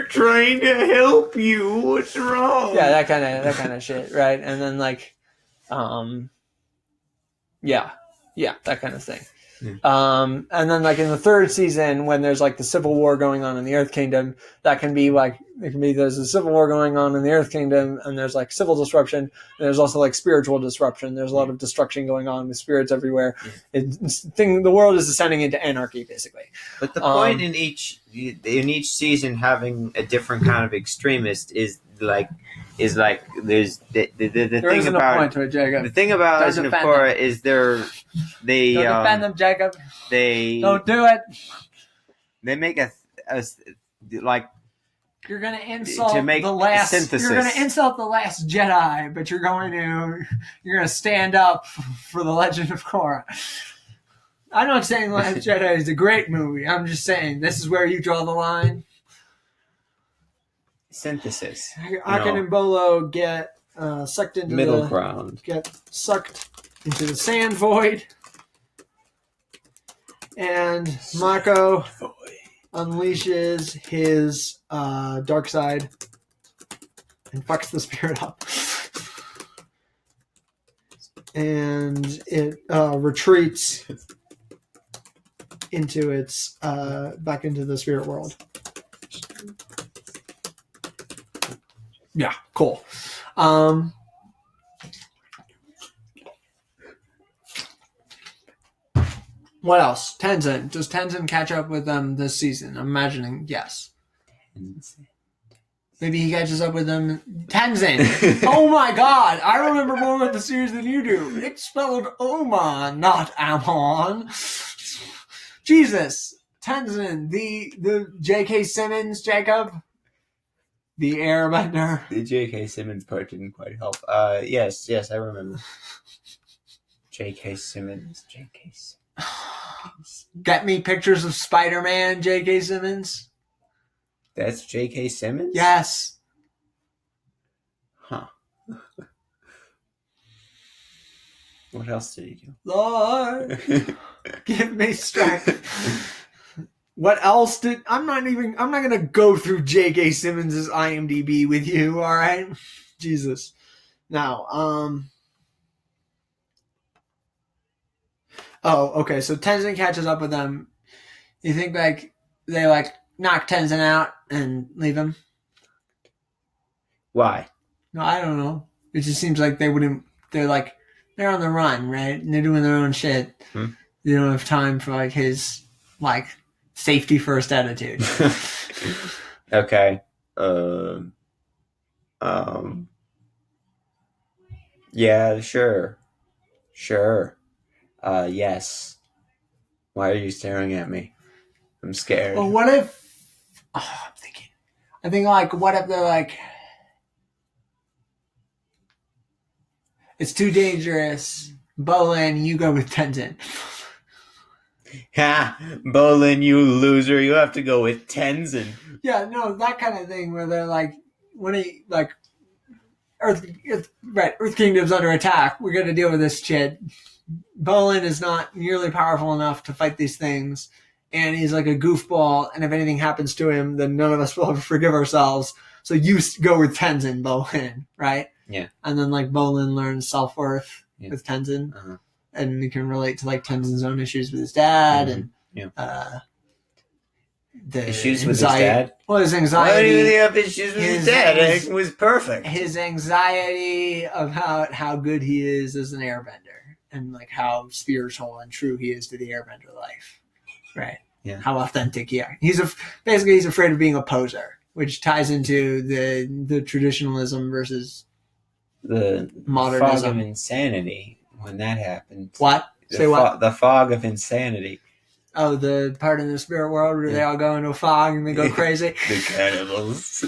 trying to help you. What's wrong? Yeah, that kind of shit, right? And then that kind of thing. And then in the third season, when there's the civil war going on in the Earth Kingdom, that can be there's a civil war going on in the Earth Kingdom, and there's civil disruption, and there's also spiritual disruption. There's a lot of destruction going on with spirits everywhere. The world is descending into anarchy, basically. But the point in each season having a different kind of extremist is there's the thing about point to it, Jacob. The thing about Legend of Korra is they don't defend them, Jacob. They don't do it. They make you're going to insult the last synthesis. You're going to insult the Last Jedi, but you're going to stand up for the Legend of Korra. I'm not saying Last Jedi is a great movie. I'm just saying this is where you draw the line. Synthesis. Akin and Bolo get sucked into middle ground. Get sucked into the sand void, and Mako unleashes his dark side and fucks the spirit up. And it retreats into its back into the spirit world. Yeah, cool. What else? Tenzin. Does Tenzin catch up with them this season? I'm imagining yes. Maybe he catches up with them. Tenzin. Oh my god. I remember more about the series than you do. It's spelled Oman, not Amon. Jesus. Tenzin. The J.K. Simmons, Jacob. The Airbender. The J.K. Simmons part didn't quite help. Yes, I remember. J.K. Simmons. Get me pictures of Spider-Man, J.K. Simmons. That's J.K. Simmons? Yes. Huh. What else did he do? Lord, give me strength. What else did... I'm not going to go through J.K. Simmons' IMDb with you, all right? Jesus. Now, oh, okay, so Tenzin catches up with them. You think, like, they, like, knock Tenzin out and leave him? Why? No, I don't know. It just seems like they wouldn't... They're, like... They're on the run, right? And they're doing their own shit. They don't have time for, like, his, like... safety first attitude. Okay. Yeah, sure. Yes. Why are you staring at me? I'm scared. Well, what if... I think, like, what if they're like... It's too dangerous. Bolin, you go with Tenzin. Ha! Bolin, you loser. You have to go with Tenzin. Yeah, no, that kind of thing where they're like, when he, like, Earth Kingdom's under attack. We're going to deal with this shit. Bolin is not nearly powerful enough to fight these things. And he's like a goofball. And if anything happens to him, then none of us will ever forgive ourselves. So you go with Tenzin, Bolin, right? Yeah. And then, like, Bolin learns self-worth with Tenzin. Uh-huh. And he can relate to, like, Tenzin's own issues with his dad and the issues with his dad? Well, his anxiety. Why do you have issues with his dad? It was perfect. His anxiety about how good he is as an airbender and, like, how spiritual and true he is to the airbender life. Right? Yeah. How authentic he is. He's afraid of being a poser, which ties into the traditionalism versus the modernism. Fog of insanity when that happened. What? Say what? The fog of insanity. Oh, the part in the spirit world where they all go into a fog and they go crazy. The cannibals.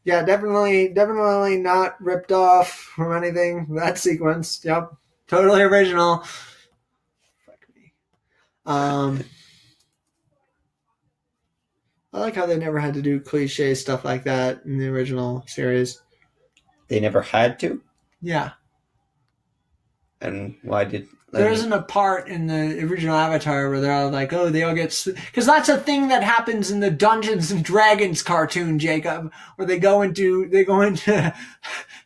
Yeah, definitely not ripped off from anything. That sequence, yep, totally original. Fuck me. I like how they never had to do cliche stuff like that in the original series. They never had to? Yeah. And why did... There isn't a part in the original Avatar where they're all like, oh, they all get... Because that's a thing that happens in the Dungeons and Dragons cartoon, Jacob, where they go into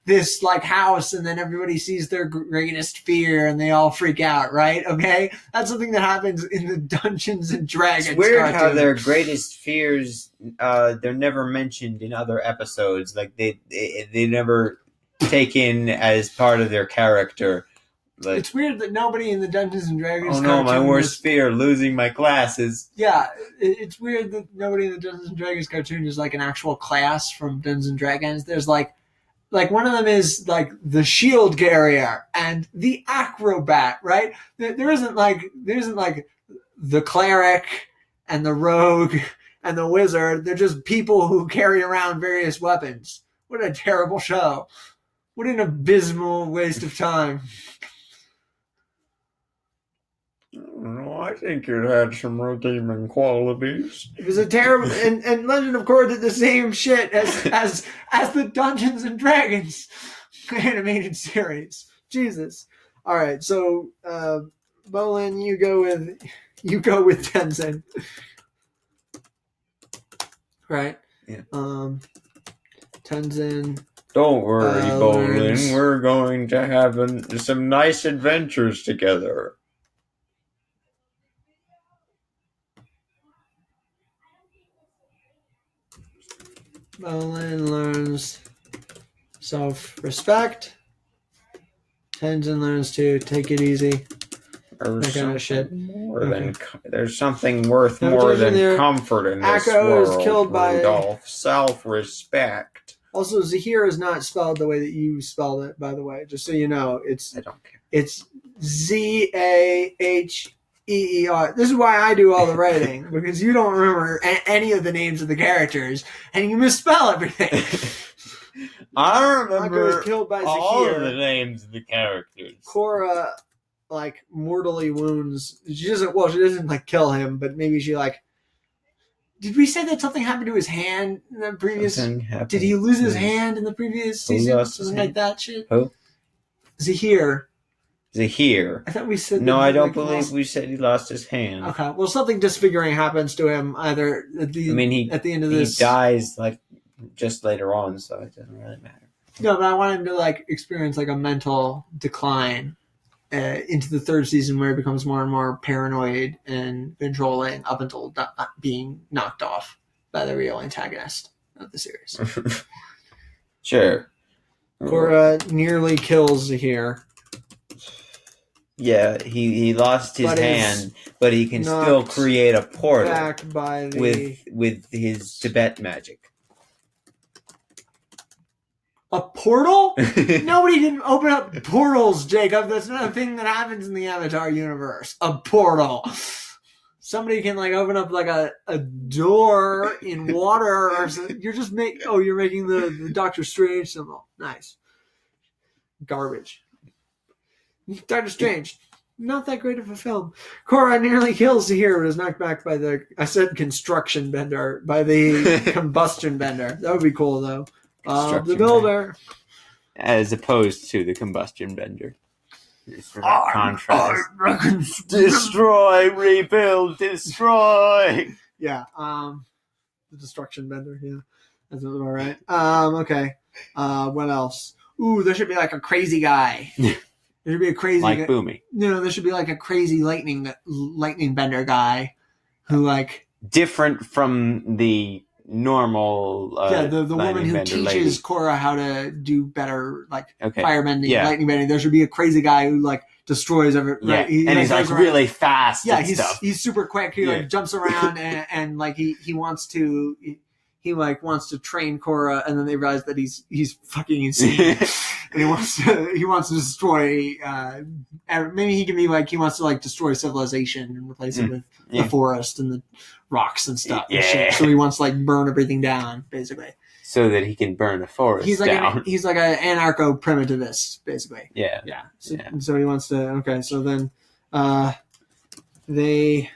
this, like, house and then everybody sees their greatest fear and they all freak out, right? Okay? That's something that happens in the Dungeons and Dragons It's weird cartoon. How their greatest fears, they're never mentioned in other episodes. Like, they never taken as part of their character. Like, it's weird that nobody in the Dungeons and Dragons cartoon... Oh no, my worst fear, losing my classes. Yeah, it's weird that nobody in the Dungeons and Dragons cartoon is like an actual class from Dungeons and Dragons. There's like one of them is like the shield carrier and the acrobat, right? There isn't like the cleric and the rogue and the wizard. They're just people who carry around various weapons. What a terrible show. What an abysmal waste of time. No, I think it had some redeeming qualities. It was a terrible, and Legend of Korra did the same shit as the Dungeons and Dragons animated series. Jesus. All right, so Bolin, you go You go with Tenzin. Right? Yeah. Tenzin. Don't worry, Bolin. learns- We're going to have some nice adventures together. Bolin learns self-respect. Tenzin learns to take it easy. There's That kind of shit. There's something worth No, more Tenzin there- than comfort in this Akko is world, killed by- Rudolph. Self-respect. Also, Zahir is not spelled the way that you spelled it, by the way. Just so you know, I don't care. it's Zaheer. This is why I do all the writing, because you don't remember any of the names of the characters, and you misspell everything. I Akko remember is killed by all of the Zahir. names of the characters. Korra, like, mortally wounds. She doesn't, like, kill him, but maybe she, like... Did we say that something happened to his hand in the previous... Did he lose his hand in the previous season? lost his Something hand? like that shit? Who? Zahir. Zahir. I thought we said... No, that I he, don't like, believe lost- we said he lost his hand. Okay, well, something disfiguring happens to him either at the at the end of He this. dies like just later on, so it doesn't really matter. No, but I want him to like experience like a mental decline into the third season where he becomes more and more paranoid and controlling up until being knocked off by the real antagonist of the series. Sure. Korra nearly kills Zahir. Yeah, he lost his But is hand, but he can knocked still create a portal Back by the with his Tibet magic. a portal. Nobody didn't open up portals, Jacob. That's not a thing that happens in the Avatar universe. A portal. Somebody can like open up like a door in water or something. You're just you're making the Doctor Strange symbol. Nice. Garbage. Doctor Strange. Not that great of a film. Korra nearly kills Zahir, but is knocked back by construction bender, by the combustion bender. That would be cool though. The builder. As opposed to the combustion bender. Just for that contrast. Destroy, rebuild, destroy. Yeah, the destruction bender. Yeah, that's about right. Okay. What else? Ooh, there should be like a crazy guy. There should be a crazy like guy. Boomy. No, there should be like a crazy lightning bender guy who like different from the normal. The woman who teaches lady. Korra how to do better like Okay. firebending, Yeah. lightning bending. There should be a crazy guy who like destroys everything. Yeah, Right? and he's like goes around- really fast. Yeah, and stuff. he's super quick. He like jumps around and like he wants to wants to train Korra, and then they realize that he's fucking insane, and he wants to destroy. Maybe he can be like he wants to like destroy civilization and replace it with the forest and the rocks and stuff. And shit. So he wants to like burn everything down, basically. So that he can burn the forest He's like down. he's like an anarcho primitivist, basically. Yeah. So he wants to. Okay, so then they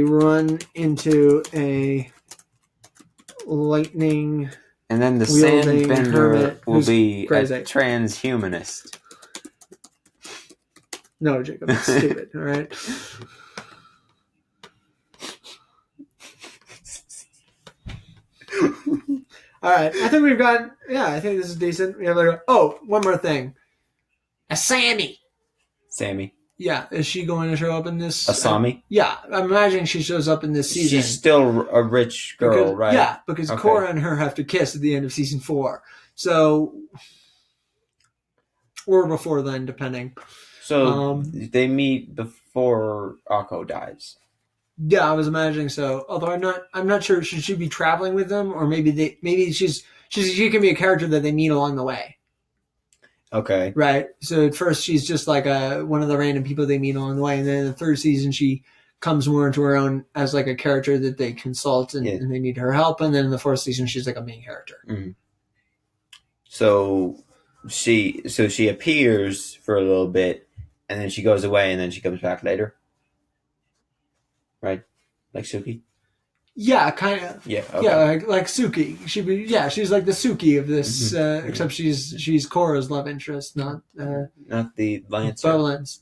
run into a lightning. And then the wielding sandbender hermit will who's be crazy. a transhumanist. No, Jacob, that's stupid. All right. All right. I think we've got. Yeah, I think this is decent. We have like. One more thing. A Sammy. Sammy. Yeah, is she going to show up in this? Asami? Yeah, I'm imagining she shows up in this season. She's still a rich girl, because, right? Yeah, because Okay. Korra and her have to kiss at the end of season 4. So, or before then, depending. So they meet before Akko dies. Yeah, I was imagining so. Although I'm not sure. Should she be traveling with them, or maybe she can be a character that they meet along the way. Okay. Right. So at first she's just like one of the random people they meet along the way, and then in the third season she comes more into her own as like a character that they consult and they need her help, and then in the fourth season she's like a main character. Mm-hmm. So she appears for a little bit, and then she goes away, and then she comes back later. Right, like Suki. Yeah, kind of. Yeah. Okay. Yeah, like Suki. She's like the Suki of this, except she's Korra's love interest, not the Lancer. Bowen's.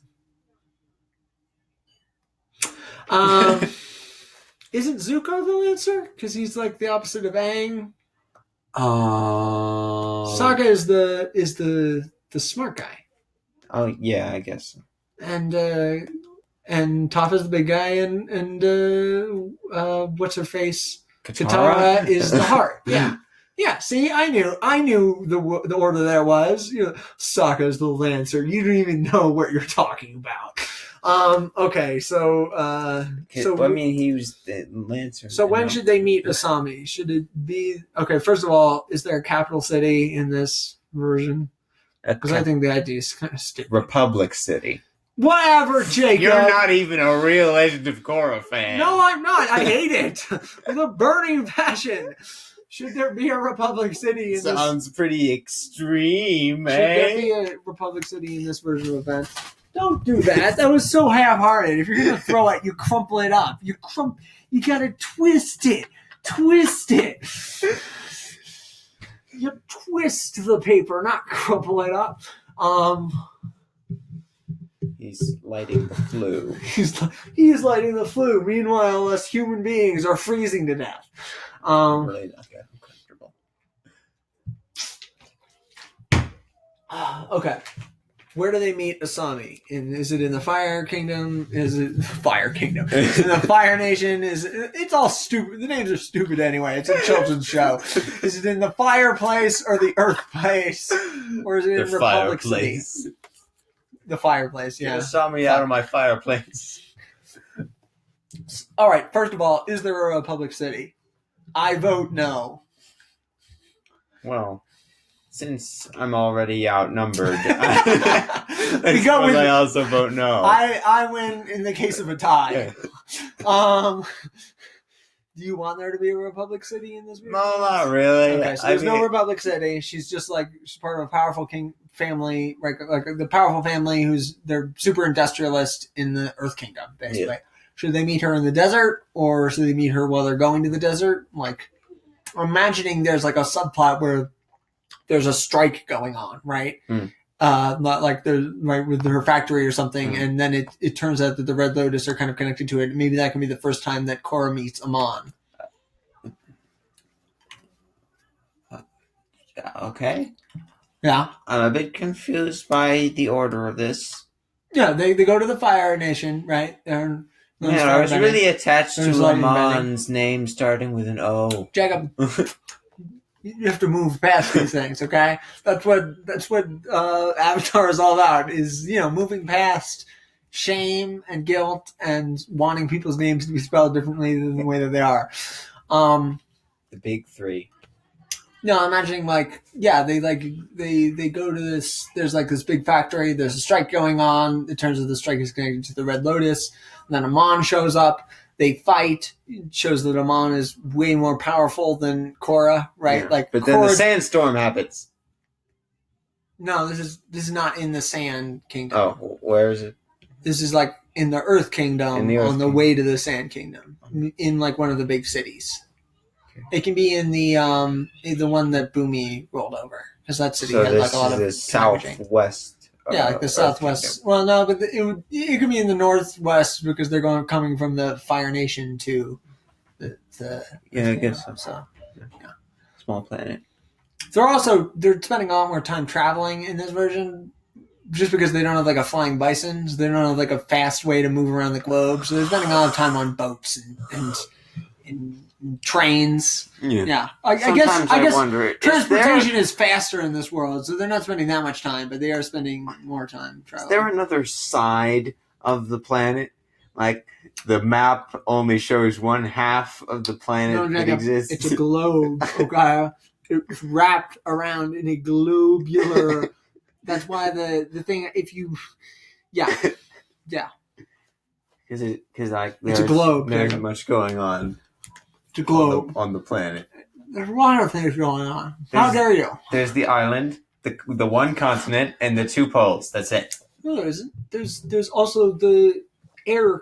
Isn't Zuko the Lancer? Because he's like the opposite of Aang. Oh. Sokka is the smart guy. Oh yeah, I guess. And Toph the big guy, and what's her face? Katara is the heart. Yeah, yeah. See, I knew the order there was. Sokka's the Lancer. You don't even know what you're talking about. Okay, so I mean, he was the Lancer. So when should they meet Asami? Should it be okay? First of all, is there a capital city in this version? Because I think the idea is kind of stupid. Republic City. Whatever, Jacob. You're not even a real Legend of Korra fan. No, I'm not. I hate it with a burning passion. Should there be a Republic City in this? Sounds pretty extreme, Should there be a Republic City in this version of events? Don't do that. That was so half-hearted. If you're gonna throw it, you crumple it up. You gotta twist it. Twist it. You twist the paper, not crumple it up. He's lighting the flue. He's lighting the flue. Meanwhile, us human beings are freezing to death. Really not getting comfortable. Okay. Where do they meet Asami? Is it in the Fire Kingdom? Is it Fire Kingdom? Is it in the Fire Nation? It's all stupid. The names are stupid anyway. It's a children's show. Is it in the Fireplace or the Earth Place? Or is it in Republic City? The Fireplace, yeah. Get Asami out of my fireplace. All right, first of all, is there a Republic City? I vote no. Well, since I'm already outnumbered, I also vote no. I win in the case of a tie. Do you want there to be a Republic City in this movie? No, not really. Okay, so there's no Republic City. She's just she's part of a powerful king family, like the powerful family they're super industrialist in the Earth Kingdom, basically. Yeah. Should they meet her in the desert, or should they meet her while they're going to the desert? Like, I'm imagining there's like a subplot where there's a strike going on, right? Not like there's right with her factory or something, and then it turns out that the Red Lotus are kind of connected to it. Maybe that can be the first time that Korra meets Amon. Okay. Yeah. I'm a bit confused by the order of this. Yeah, they go to the Fire Nation, right? I was really attached to Amon's name starting with an O. Jacob. You have to move past these things, okay? That's what Avatar is all about, is, moving past shame and guilt and wanting people's names to be spelled differently than the way that they are. The big three. No, I'm imagining they go to this, there's this big factory, there's a strike going on, it turns out the strike is connected to the Red Lotus, and then Amon shows up. They fight. It shows that Amon is way more powerful than Korra, right? Yeah. But then the sandstorm happens. No, this is not in the Sand Kingdom. Oh, where is it? This is in the Earth Kingdom, on the way to the Sand Kingdom, in one of the big cities. Okay. It can be in the one that Boomy rolled over, because that city had a lot of the southwest. Yeah, the southwest. Well, no, but it could be in the northwest because they're coming from the Fire Nation to the I guess so. So, yeah. Small planet. They're spending a lot more time traveling in this version, just because they don't have a flying bison. So they don't have a fast way to move around the globe. So they're spending a lot of time on boats and trains. Yeah. I guess wonder, transportation is faster in this world, so they're not spending that much time, but they are spending more time traveling. Is there another side of the planet? The map only shows one half of the planet that exists. It's a globe, okay? It's wrapped around in a globular. That's why the thing, if you, yeah. Because it's a globe. There's much going on. It's a globe on the planet. There's a lot of things going on. How dare you? There's the island, the one continent, and the two poles. That's it. No, there isn't. There's also the air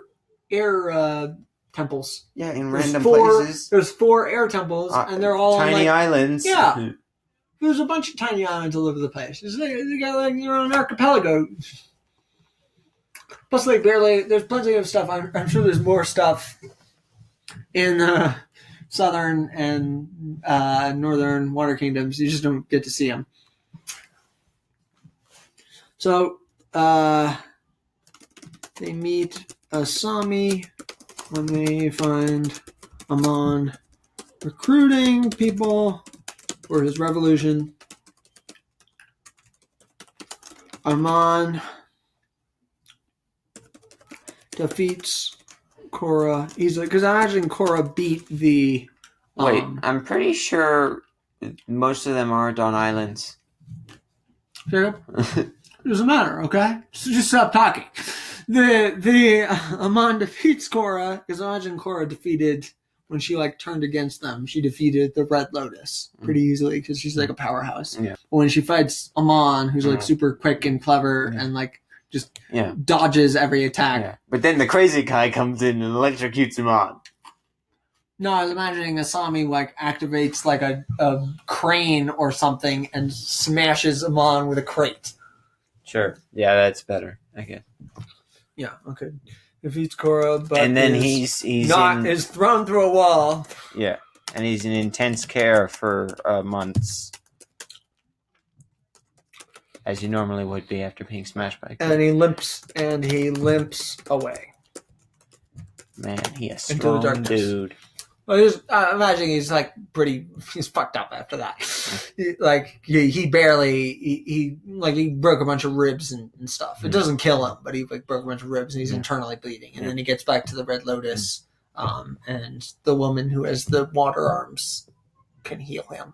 temples. Yeah, in random places. There's 4 air temples, and they're all tiny islands. Yeah. There's a bunch of tiny islands all over the place. You got your own archipelago. Plus, like, barely. There's plenty of stuff. I'm sure there's more stuff in the southern and northern water kingdoms. You just don't get to see them. So, they meet Asami when they find Amon recruiting people for his revolution. Amon defeats Korra easily because I imagine Korra beat the. Wait, I'm pretty sure most of them aren't on islands. Jacob? It doesn't matter, okay? So just stop talking. The Amon defeats Korra because I imagine Korra defeated when she like turned against them. She defeated the Red Lotus pretty easily because she's like a powerhouse. Yeah. But when she fights Amon, who's like super quick and clever and like just dodges every attack. Yeah. But then the crazy guy comes in and electrocutes him on. No, I was imagining Asami like activates like a crane or something and smashes Amon with a crate. Sure. Yeah, that's better, I guess. Yeah, okay. Defeats Korra, but and then he's is thrown through a wall. Yeah, and he's in intense care for months, as you normally would be after being smashed by a car. And he limps away. Man, he's a strong dude. Well, imagine he's like he's fucked up after that. He barely he broke a bunch of ribs and stuff. It doesn't kill him, but he like broke a bunch of ribs and he's internally bleeding. And then he gets back to the Red Lotus, and the woman who has the water arms can heal him.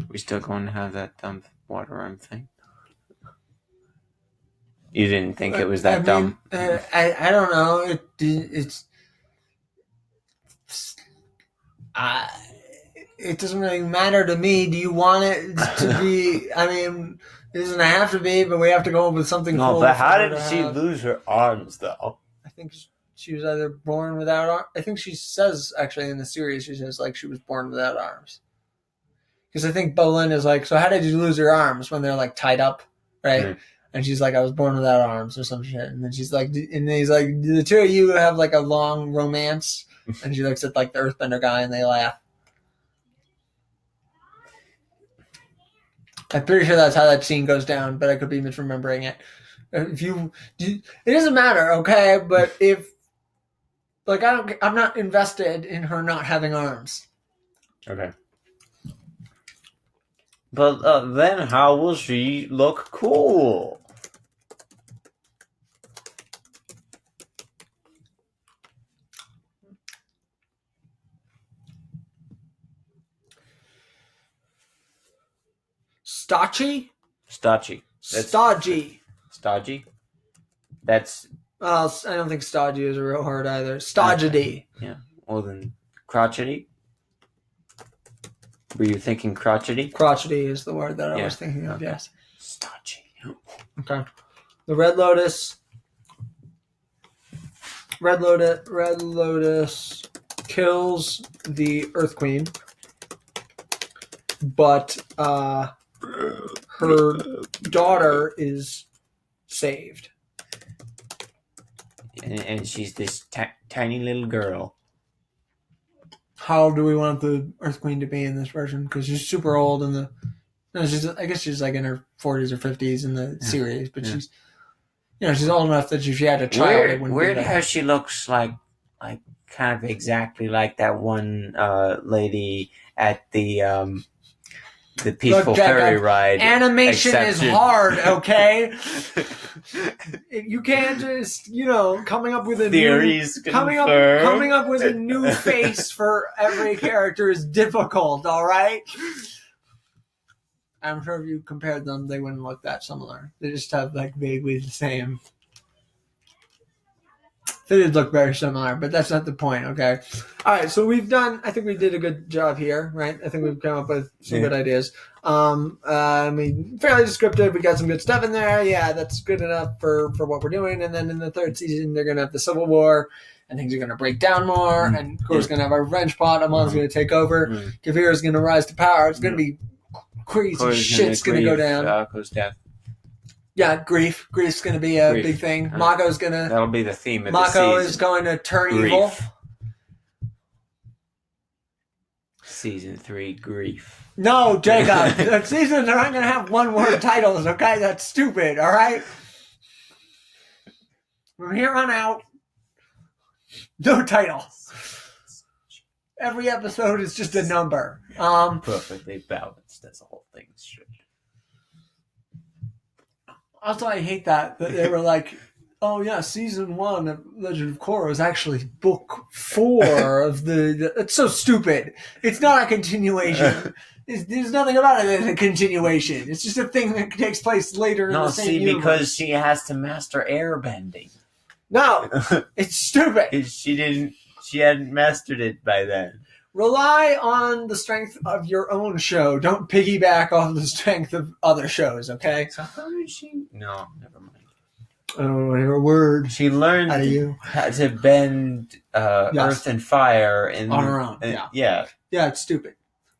We still going to have that dumb water arm thing? You didn't think it was that dumb? I don't know. It doesn't really matter to me. Do you want it to be? I mean, it doesn't have to be, but we have to go up with something. No, but how did she lose her arms, though? I think she was either born without arms. I think she says, actually, in the series, she says, like, she was born without arms. Because I think Bolin is like, so how did you lose your arms when they're, like, tied up, right? Mm-hmm. And she's like, I was born without arms or some shit. And then she's like, and then he's like, the two of you have, like, a long romance. And she looks at, like, the Earthbender guy and they laugh. I'm pretty sure that's how that scene goes down, but I could be misremembering it. It doesn't matter, okay? But if, like, I'm not invested in her not having arms. Okay. But then how will she look cool? Stodgy? Stodgy. Stodgy? That's... I don't think stodgy is a real word either. Stodgety. Yeah. Well, then, crotchety? Were you thinking crotchety? Crotchety is the word that I was thinking of, yes. Stodgy. Okay. The Red Lotus kills the Earth Queen, but her daughter is saved. And she's this tiny little girl. How old do we want the Earth Queen to be in this version? Because she's super old in the... No, I guess she's like in her 40s or 50s in the series, but she's... she's old enough that if she had a child, it wouldn't Weird how she looks like kind of exactly like that one lady at the Peaceful Fairy Ride. Animation is hard, okay? You can't just, coming up with a coming up with a new face for every character is difficult, all right? I'm sure if you compared them, they wouldn't look that similar. They just have like vaguely the same. They did look very similar, but that's not the point, okay? All right, so I think we did a good job here, right? I think we've come up with some good ideas. Fairly descriptive. We got some good stuff in there. Yeah, that's good enough for what we're doing. And then in the third season, they're going to have the Civil War, and things are going to break down more, and Korra's going to have a revenge plot. Amon's going to take over. Kavira's going to rise to power. It's going to be crazy shit's going to go down. Goes down. Yeah, grief. Grief's going to be a Grief. big thing. Mako's going to... That'll be the theme of Mako the season. is going to turn Grief. evil. Season 3, grief. No, Jacob. The seasons are not going to have one-word titles, okay? That's stupid, all right? From here on out, no title. Every episode is just a number. Perfectly balanced as the whole thing should. Also, I hate that they were like, oh yeah, season 1 of Legend of Korra is actually book 4 of the... It's so stupid. It's not a continuation. There's nothing about it that's a continuation. It's just a thing that takes place later in the same universe. Because she has to master airbending. No, it's stupid. She hadn't mastered it by then. Rely on the strength of your own show. Don't piggyback off the strength of other shows, okay? So how did she... No, never mind. I don't want to hear a word. She learned how to bend earth and fire on her own. Yeah, it's stupid.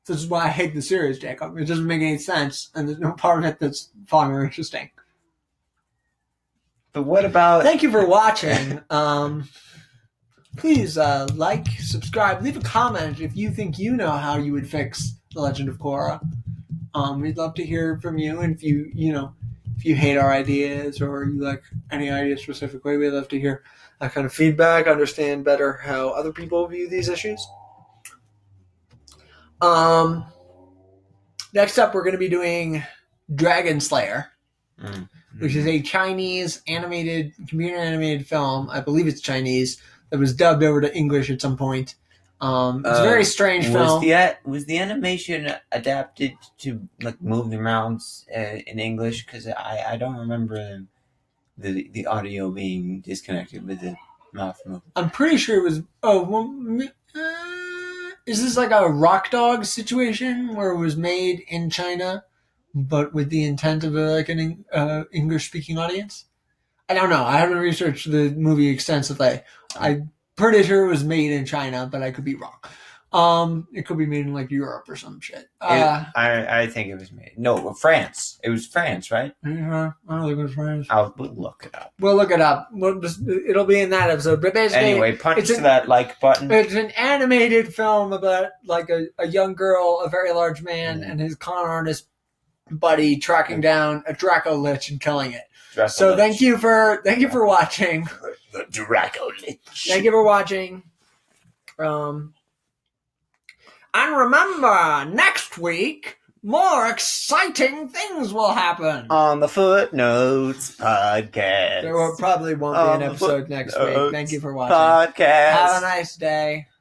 This is why I hate the series, Jacob. It doesn't make any sense, and there's no part of it that's fun or interesting. But what about... Thank you for watching. Please like, subscribe, leave a comment if you think you know how you would fix The Legend of Korra. We'd love to hear from you, and if you hate our ideas or you like any idea specifically, we'd love to hear that kind of feedback, understand better how other people view these issues. Next up, we're going to be doing Dragon Slayer, which is a Chinese computer animated film. I believe it's Chinese, that was dubbed over to English at some point. It's a very strange film. Was the animation adapted to like move the mouths in English? Because I don't remember the audio being disconnected with the mouth movement. I'm pretty sure it was. Is this like a Rock Dog situation where it was made in China, but with the intent of an English speaking audience? I don't know. I haven't researched the movie extensively. I'm pretty sure it was made in China, but I could be wrong. It could be made in like Europe or some shit. I think it was made. No, France. It was France, right? Yeah, I don't think it was France. We'll look it up. We'll look it up. It'll be in that episode. But basically, anyway, punch that like button. It's an animated film about like a young girl, a very large man, and his con artist buddy tracking down a Draco Lich and killing it. So thank you for watching. The Draco Lich. Thank you for watching. And remember, next week, more exciting things will happen. On the Footnotes podcast. There probably won't be an episode next week. Thank you for watching. Podcast. Have a nice day.